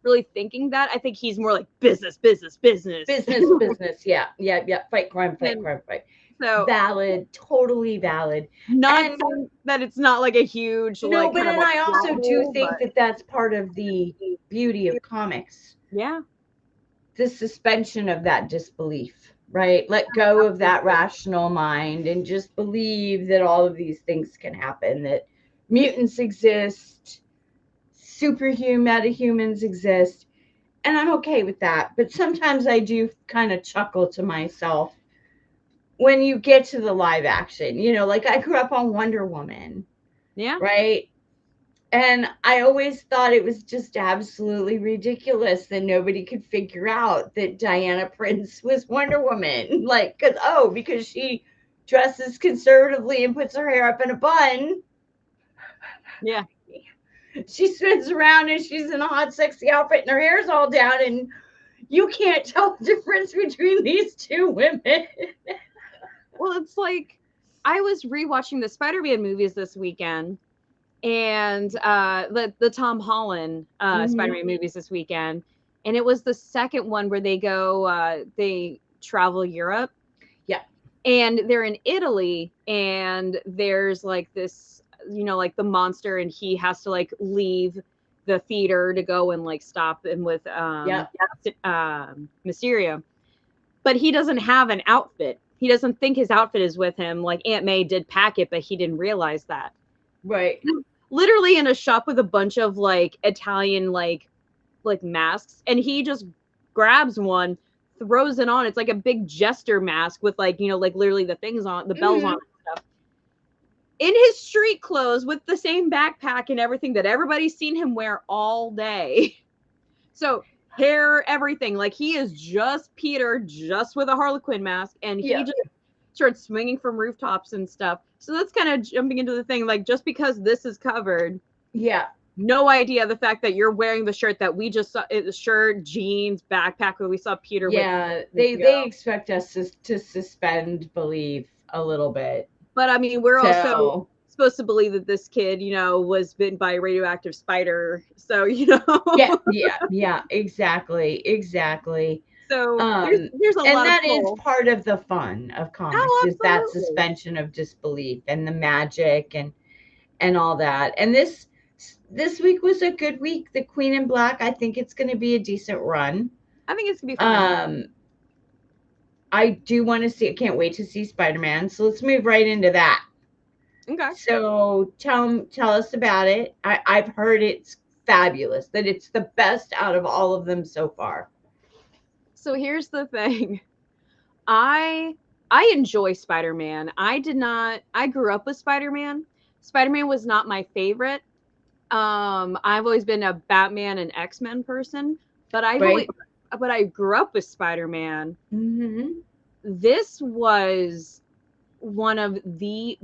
really thinking that. I think he's more like business. Business. Yeah. Fight crime. So valid, totally valid. Not saying that it's not like a huge no, but and I also do think that that's part of the beauty of comics. Yeah. The suspension of that disbelief, right? Let go of that rational mind and just believe that all of these things can happen, that mutants exist, metahumans exist, and I'm okay with that. But sometimes I do kind of chuckle to myself when you get to the live action, you know, like I grew up on Wonder Woman. Yeah. Right. And I always thought it was just absolutely ridiculous that nobody could figure out that Diana Prince was Wonder Woman. Like, because she dresses conservatively and puts her hair up in a bun. Yeah. She spins around and she's in a hot, sexy outfit and her hair's all down, and you can't tell the difference between these two women. Well, it's like I was rewatching the Spider-Man movies this weekend, and the Tom Holland Spider-Man movies this weekend, and it was the second one where they travel Europe. Yeah. And they're in Italy, and there's like this, you know, like the monster, and he has to like leave the theater to go and like stop him with Mysterio. But he doesn't have an outfit. He doesn't think his outfit is with him. Like Aunt May did pack it, but he didn't realize that. Right. Literally in a shop with a bunch of like Italian like masks, and he just grabs one, throws it on. It's like a big jester mask with like, you know, like literally the things on, the bells on and stuff. In his street clothes with the same backpack and everything that everybody's seen him wear all day. So hair, everything. Like he is just Peter, just with a Harlequin mask, and he just starts swinging from rooftops and stuff. So that's kind of jumping into the thing, like just because this is covered, no idea the fact that you're wearing the shirt that we just saw, the shirt, jeans, backpack that we saw Peter with. Yeah, they expect us to suspend belief a little bit. But I mean, we're also supposed to believe that this kid, you know, was bitten by a radioactive spider. So, you know. Yeah, exactly. So there's a lot and that of is part of the fun of comics, is that suspension of disbelief and the magic and all that. And this week was a good week. The Queen in Black, I think it's going to be a decent run. I think it's going to be fun. I do want to see, I can't wait to see Spider-Man. So let's move right into that. Okay. So tell us about it. I've heard it's fabulous, that it's the best out of all of them so far. So here's the thing. I enjoy Spider-Man. I grew up with Spider-Man. Spider-Man was not my favorite. I've always been a Batman and X-Men person, but I've but I grew up with Spider-Man. Mm-hmm. This was one of the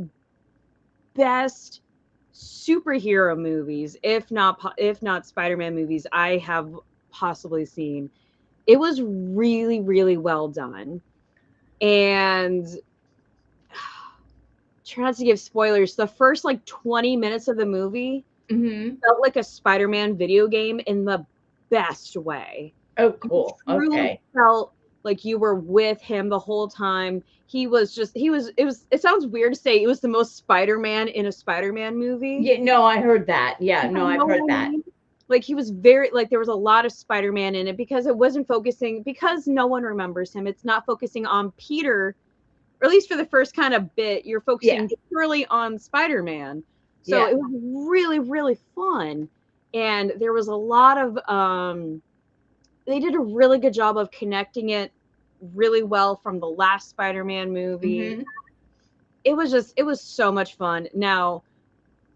best superhero movies, if not Spider-Man movies I have possibly seen. It was really, really well done. And try not to give spoilers. The first like 20 minutes of the movie Mm-hmm. felt like a Spider-Man video game in the best way. Oh, You cool. truly Okay. felt like you were with him the whole time. It sounds weird to say it was the most Spider-Man in a Spider-Man movie. Yeah, no, I heard that. Yeah, You no, I've know heard what I that. mean? Like he was very like there was a lot of Spider-Man in it because it wasn't focusing because no one remembers him. It's not focusing on Peter, or at least for the first kind of bit, you're Yeah, focusing purely on Spider-Man. So yeah. it was really, really fun. And there was a lot of they did a really good job of connecting it really well from the last Spider-Man movie. Mm-hmm. It was so much fun. Now,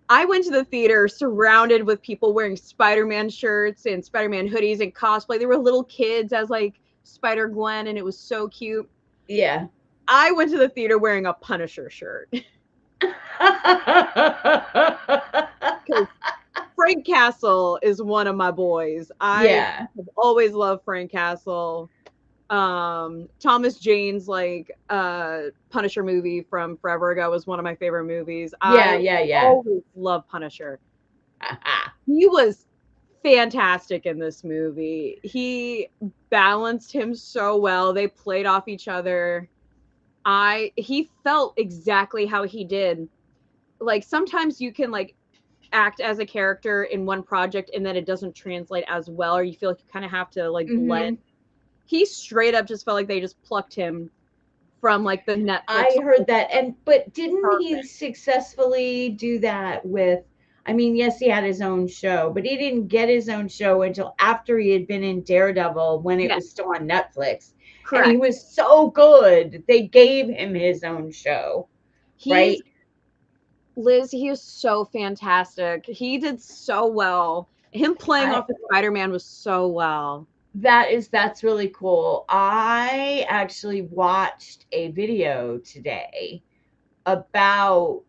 I went to the theater surrounded with people wearing Spider-Man shirts and Spider-Man hoodies and cosplay. There were little kids as like Spider-Gwen, and it was so cute. Yeah. I went to the theater wearing a Punisher shirt because Frank Castle is one of my boys. I Yeah. have always loved Frank Castle. Thomas Jane's like Punisher movie from forever ago was one of my favorite movies. Yeah, I yeah, yeah. always love Punisher. He was fantastic in this movie. He balanced him so well. They played off each other. He felt exactly how he did. Like sometimes you can like act as a character in one project and then it doesn't translate as well, or you feel like you kind of have to like blend. Mm-hmm. He straight up just felt like they just plucked him from like the Netflix. I heard that. But didn't he Perfect. successfully do that with, I mean, yes, he had his own show, but he didn't get his own show until after he had been in Daredevil when it Yeah, was still on Netflix. And he correct. was so good, they gave him his own show, He's right? Liz, he is so fantastic. He did so well. Him playing I off of Spider-Man was so well. that's really cool. I actually watched a video today about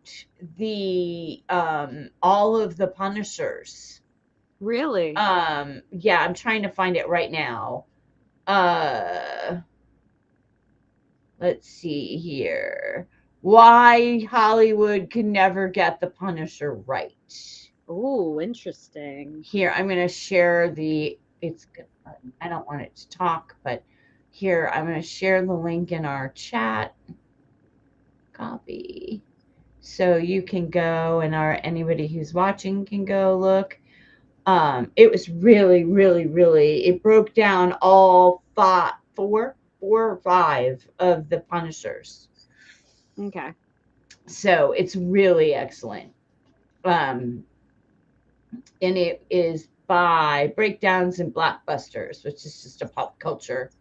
the all of the Punishers. Really? Yeah, I'm trying to find it right now. Uh let's see here. Why Hollywood could never get the Punisher right. Oh, interesting. Here, I'm going to share I don't want it to talk, but here I'm going to share the link in our chat. Copy. So you can go and anybody who's watching can go look. It was really, really, really, it broke down all four or five of the Punishers. Okay. So it's really excellent. And it is by Breakdowns and Blockbusters, which is just a pop culture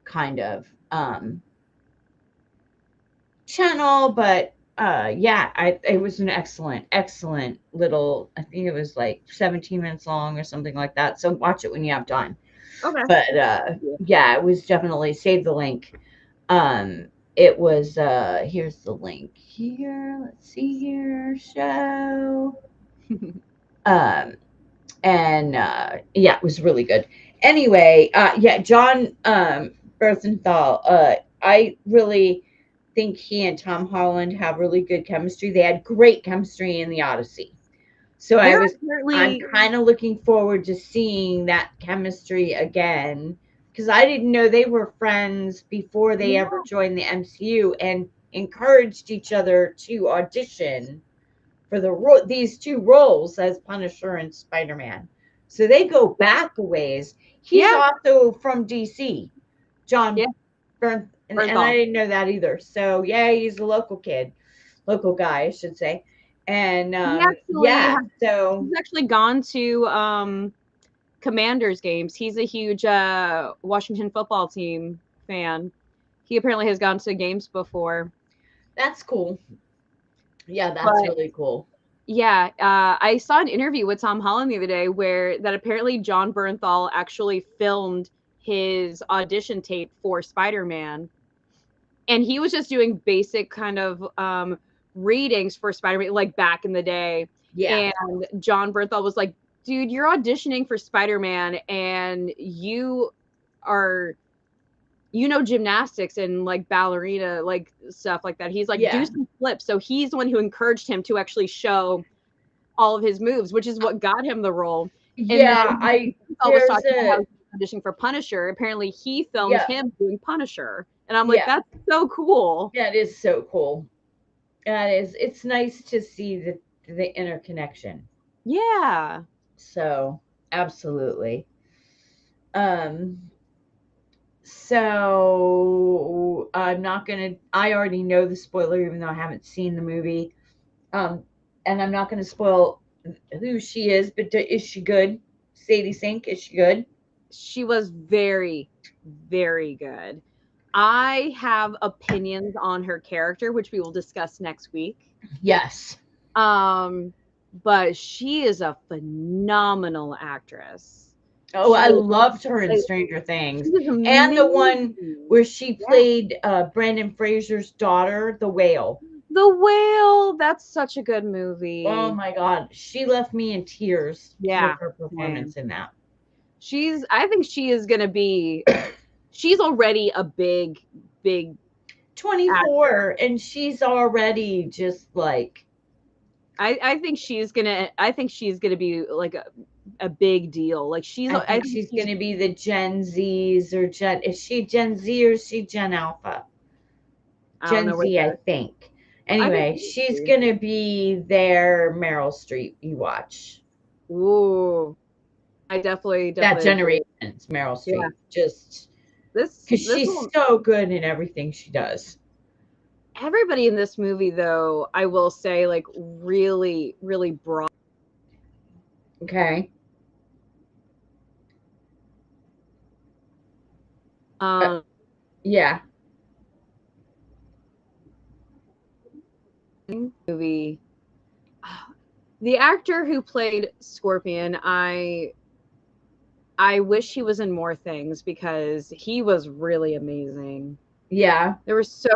kind of channel. But yeah, it was an excellent little, I think it was like 17 minutes long or something like that. So watch it when you have time. Okay. But yeah, it was definitely, save the link. It was here's the link here. Let's see here, show. And yeah, it was really good. Anyway, yeah, John Bernthal, I really think he and Tom Holland have really good chemistry. They had great chemistry in the Odyssey. So They're I'm apparently kind of looking forward to seeing that chemistry again, because I didn't know they were friends before they yeah. ever joined the MCU and encouraged each other to audition for these two roles as Punisher and Spider-Man. So they go back a ways. He's Yeah. also from DC, John Yeah. Bernthal, and I Bernthal. didn't know that either. So yeah, he's a local guy, I should say. And yeah, so He's actually gone to Commanders games. He's a huge Washington football team fan. He apparently has gone to games before. that's cool. Yeah, that's But really cool. yeah, I saw an interview with Tom Holland the other day where that apparently John Bernthal actually filmed his audition tape for Spider-Man, and he was just doing basic kind of readings for Spider-Man, like back in the day. Yeah. And John Bernthal was like, dude, you're auditioning for Spider-Man and you are, gymnastics and like ballerina, like stuff like that. He's like, Yeah. do some flips. So he's the one who encouraged him to actually show all of his moves, which is what got him the role. Yeah, and then was talking about how he was auditioning for Punisher. Apparently he filmed him doing Punisher. And I'm like, that's so cool. That is so cool. It's nice to see the interconnection. Yeah. So absolutely. So I already know the spoiler, even though I haven't seen the movie. And I'm not gonna spoil who she is, but is she good? Sadie Sink, is she good? She was very, very good. I have opinions on her character, which we will discuss next week. Yes. But she is a phenomenal actress. Oh, I loved her in Stranger Things. And the one where she played Brendan Fraser's daughter, the whale. The Whale, that's such a good movie. Oh my God. She left me in tears with her performance in that. I think she is going to be, she's already a big 24 actor. And she's already just like, I think she's gonna be like a big deal. Like I think she's gonna be the Gen Zs or is she Gen Z or is she Gen Alpha? Gen Z, I think. Anyway, she's gonna be their Meryl Streep you watch. Ooh. I definitely that generation's Meryl Streep. Yeah. Just because she's so good in everything she does. Everybody in this movie, though, I will say, like, really, really broad. Okay. Yeah. Movie. The actor who played Scorpion, I wish he was in more things because he was really amazing. Yeah. There were so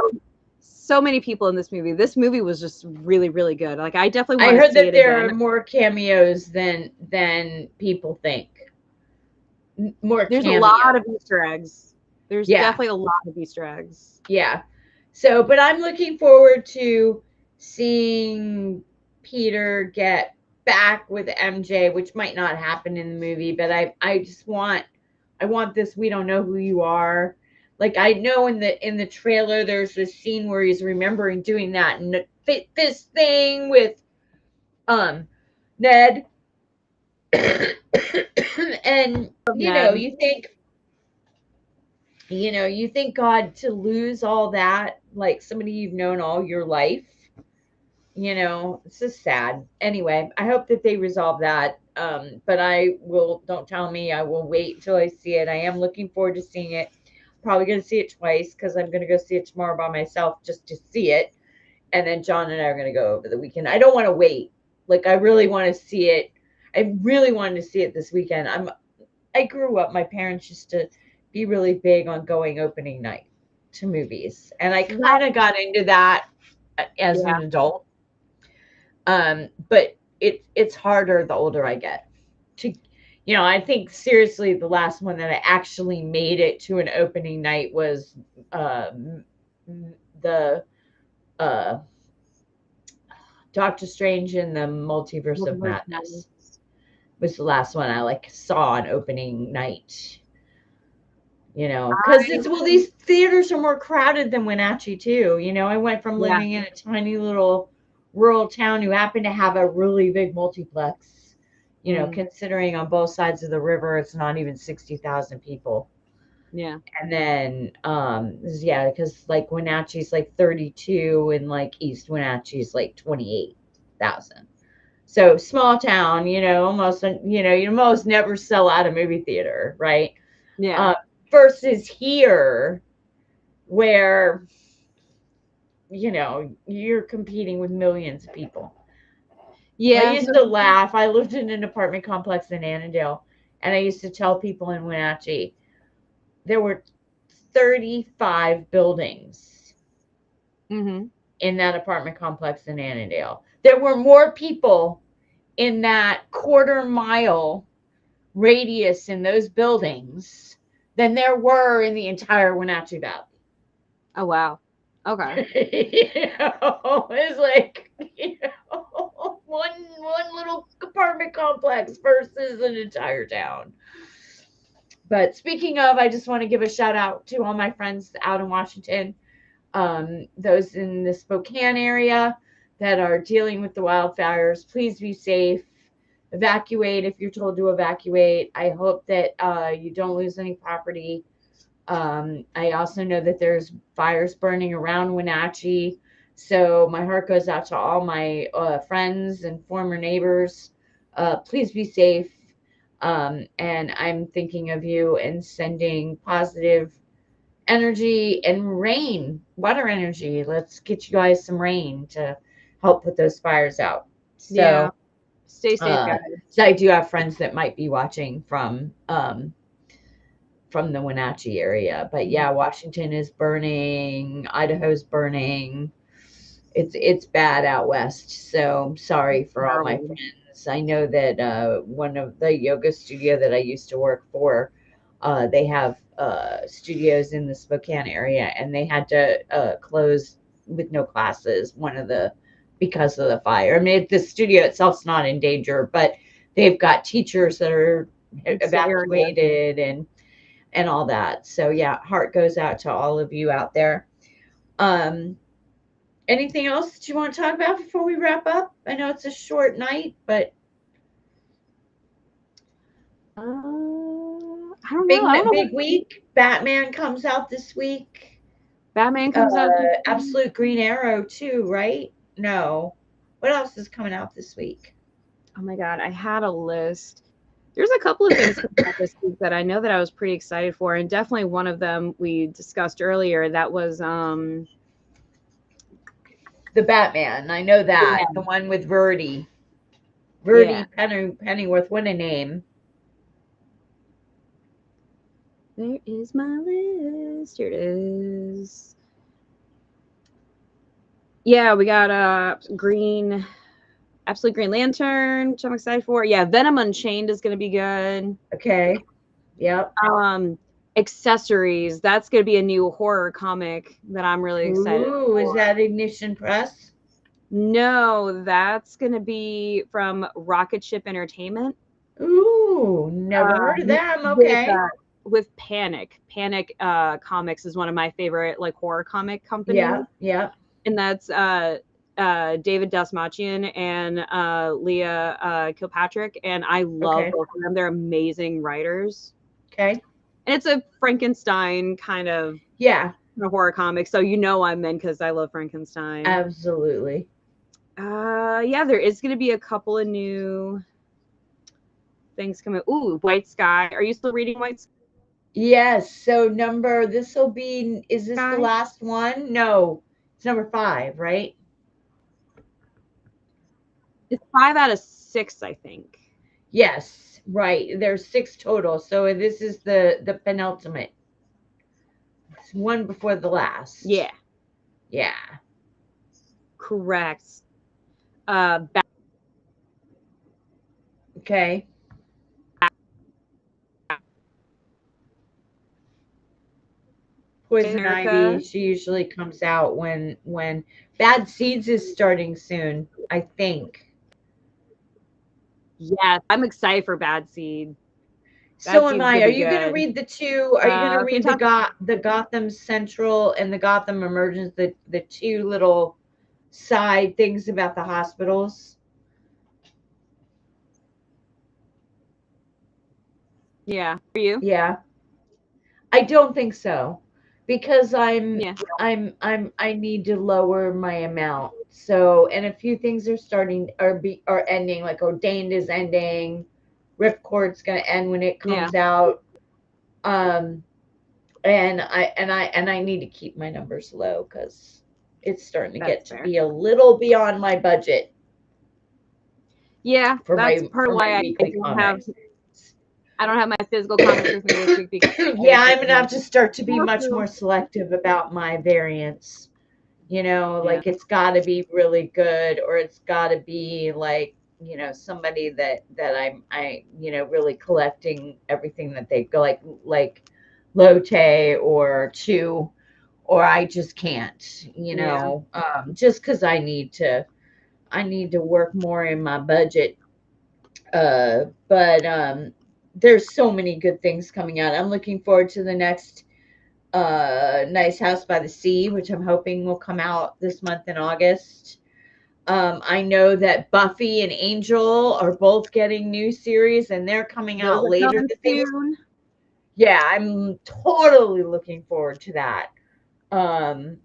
many people in this movie. This movie was just really, really good. Like, I definitely want to see it again. I heard that there are more cameos than people think. There's a lot of Easter eggs. There's definitely a lot of Easter eggs. Yeah. So, but I'm looking forward to seeing Peter get back with MJ, which might not happen in the movie, but I just want this we don't know who you are. Like, I know in the trailer there's this scene where he's remembering doing that and this thing with Ned. And you think God, to lose all that, like somebody you've known all your life, it's just sad. Anyway, I hope that they resolve that. But don't tell me, I will wait until I see it. I am looking forward to seeing it. Probably going to see it twice because I'm going to go see it tomorrow by myself just to see it. And then John and I are going to go over the weekend. I don't want to wait. Like, I really want to see it. I really wanted to see it this weekend. I grew up, my parents used to be really big on going opening night to movies. And I kind of got into that as an adult. But it's harder the older I get to, I think seriously the last one that I actually made it to an opening night was the Doctor Strange in the Multiverse of Madness was the last one I saw on opening night. Because these theaters are more crowded than Wenatchee too. I went from living in a tiny little rural town who happened to have a really big multiplex. Considering on both sides of the river, it's not even 60,000 people. Yeah. And then, because Wenatchee's 32 and East Wenatchee's 28,000. So small town, almost, you almost never sell out a movie theater, right? Yeah. Versus here, where, you're competing with millions of people. Yeah. I used to laugh. I lived in an apartment complex in Annandale, and I used to tell people in Wenatchee, there were 35 buildings Mm-hmm. in that apartment complex in Annandale. There were more people in that quarter-mile radius in those buildings than there were in the entire Wenatchee Valley. Oh, wow. Okay. It's like, one little apartment complex versus an entire town. But speaking of, I just want to give a shout out to all my friends out in Washington, those in the Spokane area that are dealing with the wildfires. Please be safe. Evacuate if you're told to evacuate. I hope that you don't lose any property. I also know that there's fires burning around Wenatchee. So my heart goes out to all my friends and former neighbors. Please be safe. And I'm thinking of you and sending positive energy and rain, water energy. Let's get you guys some rain to help put those fires out. So, Yeah. Stay safe, guys. so I do have friends that might be watching from the Wenatchee area. But yeah, Washington is burning, Idaho's burning. It's bad out west. So I'm sorry for all my friends. I know that one of the yoga studio that I used to work for, they have studios in the Spokane area, and they had to close with no classes. Because of the fire. I mean, the studio itself's not in danger, but they've got teachers that are evacuated and all that. So yeah, heart goes out to all of you out there. Anything else that you want to talk about before we wrap up? I know it's a short night, but I don't know. Big week. Batman comes out this week. Batman comes out. Absolute Green Arrow too, right? No. What else is coming out this week? Oh my God, I had a list. There's a couple of things coming out this week that I know that I was pretty excited for, and definitely one of them we discussed earlier. That was the Batman. I know that. Yeah. The one with Verdi. Pennyworth. What a name. There is my list. Here it is. Yeah, we got Absolute Green Lantern, which I'm excited for. Yeah, Venom Unchained is gonna be good. Okay. Yep. Accessories. That's gonna be a new horror comic that I'm really excited for. Is that Ignition Press? No, that's gonna be from Rocket Ship Entertainment. Ooh, never heard of them. Okay. With Panic. Panic Comics is one of my favorite like horror comic companies. Yeah. And that's David Dasmachian and Leah Kilpatrick, and I love both of them. They're amazing writers. Okay. And it's a Frankenstein kind of horror comic, so you know I'm in because I love Frankenstein. Absolutely. Yeah, there is going to be a couple of new things coming. Ooh, White Sky. Are you still reading White Sky? Yes. So is this the last one? No, it's number 5, right? It's 5 out of 6, I think. Yes, right. There's 6 total. So this is the penultimate. It's one before the last. Yeah. Yeah. Correct. Okay. Poison Ivy, she usually comes out when Bad Seeds is starting soon, I think. Yeah, I'm excited for Bad Seed. So am I. Are you going to read the 2? Are you going to read the Gotham Central and the Gotham Emergence, the 2 little side things about the hospitals? Yeah. For you? Yeah. I don't think so. Because I need to lower my amount. So, and a few things are ending, like Ordained is ending, Ripcord's going to end when it comes out. And I need to keep my numbers low because it's starting to get to be a little beyond my budget. Yeah, that's part of why I don't have my physical comics with me this week because Yeah, I'm gonna have to start to be More much true. more selective about my variants. You know, Yeah. like it's got to be really good, or it's got to be like, you know, somebody that I you know, really collecting everything that they go, like Lotte or Chew, or I just can't, you know, just because I need to work more in my budget. But there's so many good things coming out. I'm looking forward to the next Nice House by the Sea, which I'm hoping will come out this month in August. I know that Buffy and Angel are both getting new series, and they're coming Those out are later. coming soon. Yeah, I'm totally looking forward to that. Um,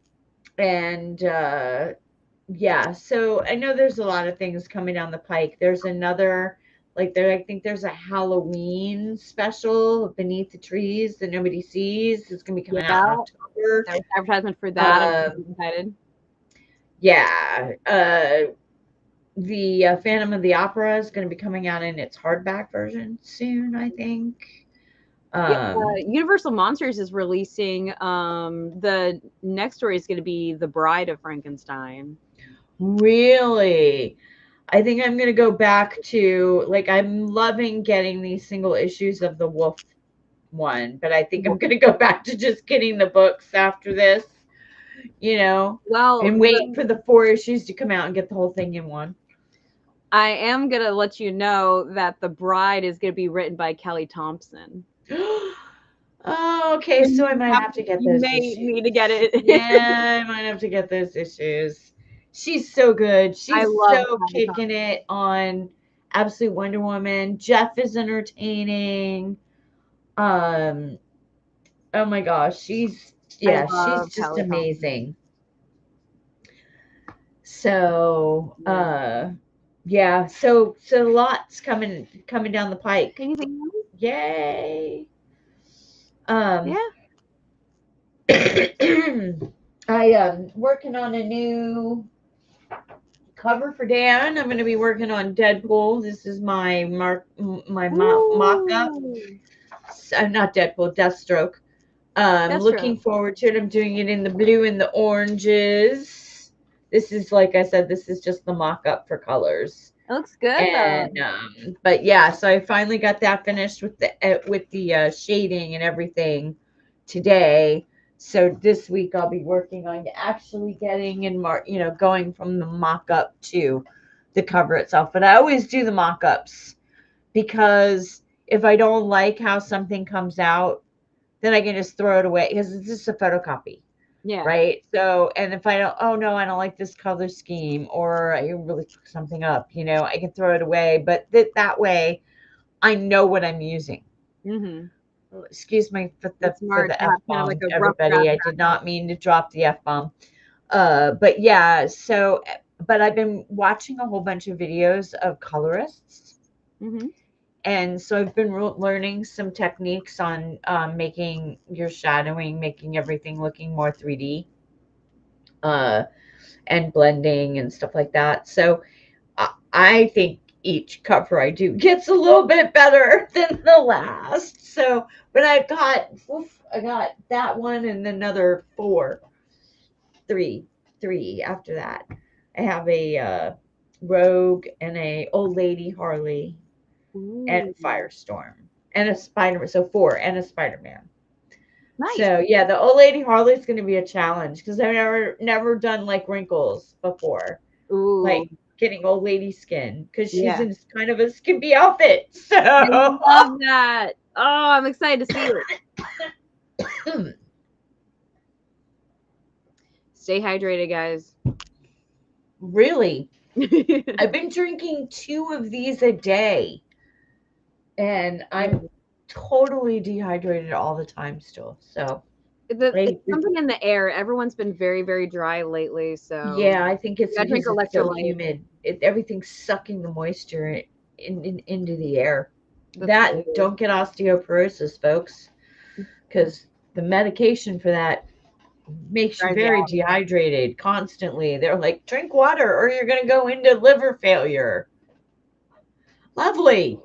and yeah, so I know there's a lot of things coming down the pike. There's another, like, I think there's a Halloween special, Beneath the Trees That Nobody Sees. It's gonna be coming out in October. There's advertisement for that. I'm excited. Yeah, the Phantom of the Opera is going to be coming out in its hardback version soon, I think. Universal Monsters is releasing. The next story is going to be The Bride of Frankenstein. Really? I think I'm going to go back to, like, I'm loving getting these single issues of the Wolf one, but I think I'm going to go back to just getting the books after this, you know, and wait for the 4 issues to come out and get the whole thing in one. I am going to let you know that The Bride is going to be written by Kelly Thompson. Oh, okay. So I might have to get those issues. You may need to get it. Yeah, I might have to get those issues. She's so good. She's so kicking it on Absolute Wonder Woman. Jeff is entertaining. Oh my gosh, she's just Kelly amazing. So, yeah, so lots coming down the pike. Anything else? Yay. Yeah. I working on a new cover for Dan. I'm going to be working on Deadpool. This is my mock-up. Not Deadpool, Deathstroke. Looking forward to it. I'm doing it in the blue and the oranges. This is, like I said, this is just the mock-up for colors. It looks good. And but yeah, so I finally got that finished with the shading and everything today. So this week I'll be working on actually getting and going from the mock-up to the cover itself. But I always do the mock-ups because if I don't like how something comes out, then I can just throw it away because it's just a photocopy. Yeah. Right. So, and if I don't, I don't like this color scheme, or I really cook something up, I can throw it away. But that way, I know what I'm using. Mm-hmm. Excuse me for the F-bomb, like everybody. I did not mean to drop the F-bomb. But yeah. So, but I've been watching a whole bunch of videos of colorists. Mm-hmm. And so I've been learning some techniques on making your shadowing, making everything looking more 3D, and blending and stuff like that. So I think each cover I do gets a little bit better than the last. So, but I got that one and another three after that. I have a Rogue and a Old Lady Harley. Ooh. And Firestorm and a Spider-Man. So 4 and a Spider-Man. Nice. So yeah, the Old Lady Harley is going to be a challenge because I've never done like wrinkles before. Ooh. Like getting old lady skin because she's in kind of a skimpy outfit. So I love that. Oh, I'm excited to see it. Stay hydrated, guys. Really? I've been drinking 2 of these a day. And I'm totally dehydrated all the time still. So it's something in the air. Everyone's been very, very dry lately. So yeah, I think it's so humid. Everything's sucking the moisture into the air. Don't get osteoporosis, folks, because the medication for that makes you very dehydrated constantly. They're like, drink water or you're going to go into liver failure. Lovely.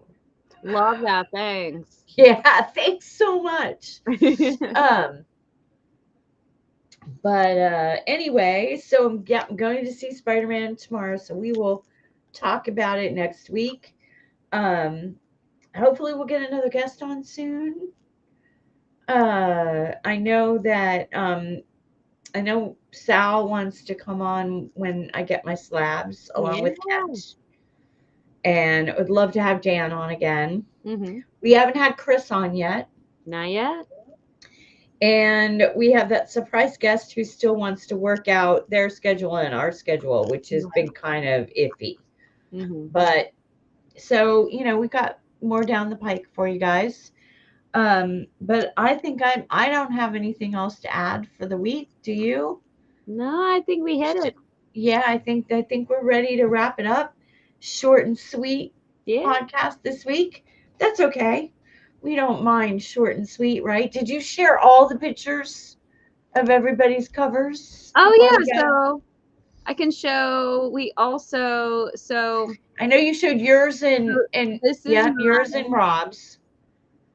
Love that. Thanks. Yeah, thanks so much. But anyway, so I'm going to see Spider-Man tomorrow, so we will talk about it next week. Hopefully we'll get another guest on soon. I know that I know Sal wants to come on when I get my slabs along with Yeah. Kent. And I would love to have Dan on again. Mm-hmm. We haven't had Chris on yet. Not yet. And we have that surprise guest who still wants to work out their schedule and our schedule, which has been kind of iffy. Mm-hmm. But so, we got more down the pike for you guys. But I think I don't have anything else to add for the week. Do you? No, I think we hit it. Yeah, I think we're ready to wrap it up. Short and sweet Yeah. podcast this week. That's okay. We don't mind short and sweet, right? Did you share all the pictures of everybody's covers? Oh yeah, so I can show. We also I know you showed yours and this is yours and Rob's.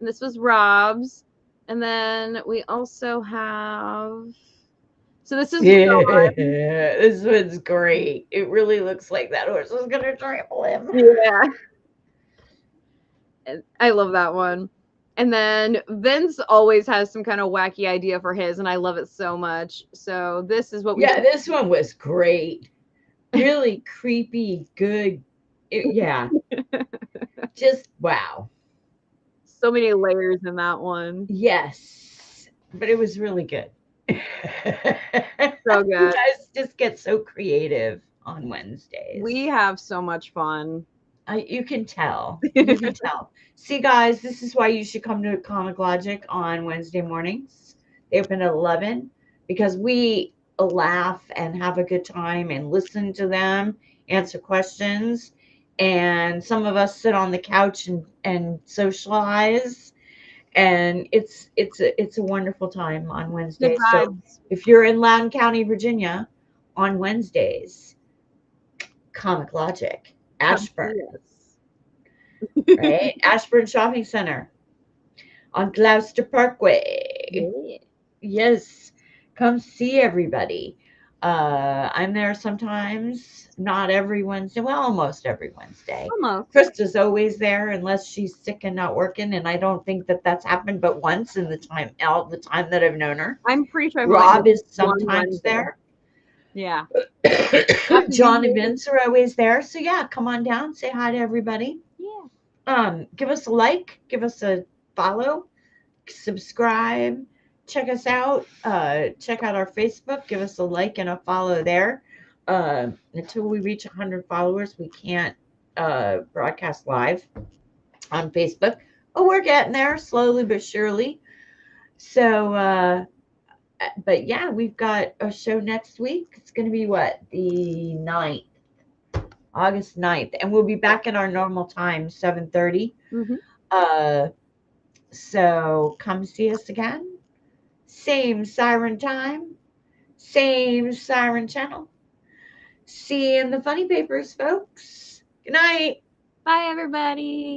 This was Rob's, and then we also have. So this is this one's great. It really looks like that horse was gonna trample him. Yeah. I love that one. And then Vince always has some kind of wacky idea for his, and I love it so much. So this is what we. Yeah, this one was great. Really creepy, good. Yeah. Just wow. So many layers in that one. Yes, but it was really good. So good. You guys just get so creative on Wednesdays. We have so much fun. You can tell. You can tell. See, guys, this is why you should come to Comic Logic on Wednesday mornings. They open at 11 because we laugh and have a good time and listen to them, answer questions. And some of us sit on the couch and socialize. And it's a wonderful time on Wednesdays. So if you're in Loudoun County, Virginia, on Wednesdays, Comic Logic, Ashburn, right? Ashburn Shopping Center on Gloucester Parkway. Yeah. Yes, come see everybody. I'm there sometimes, not every Wednesday. Well, almost every Wednesday. Almost. Krista's always there unless she's sick and not working, and I don't think that's happened but once in all the time that I've known her. I'm pretty sure Rob is sometimes there. Yeah. John and Vince are always there. So yeah, come on down, say hi to everybody. Yeah. Give us a like, give us a follow, subscribe, check us out. Check out our Facebook, give us a like and a follow there. Until we reach 100 followers, we can't broadcast live on Facebook. Oh, we're getting there slowly but surely. So but yeah, we've got a show next week. It's going to be what? The 9th. August 9th. And we'll be back at our normal time, 7:30. Mm-hmm. So come see us again. Same siren time. Same siren channel. See you in the funny papers, folks. Good night. Bye, everybody.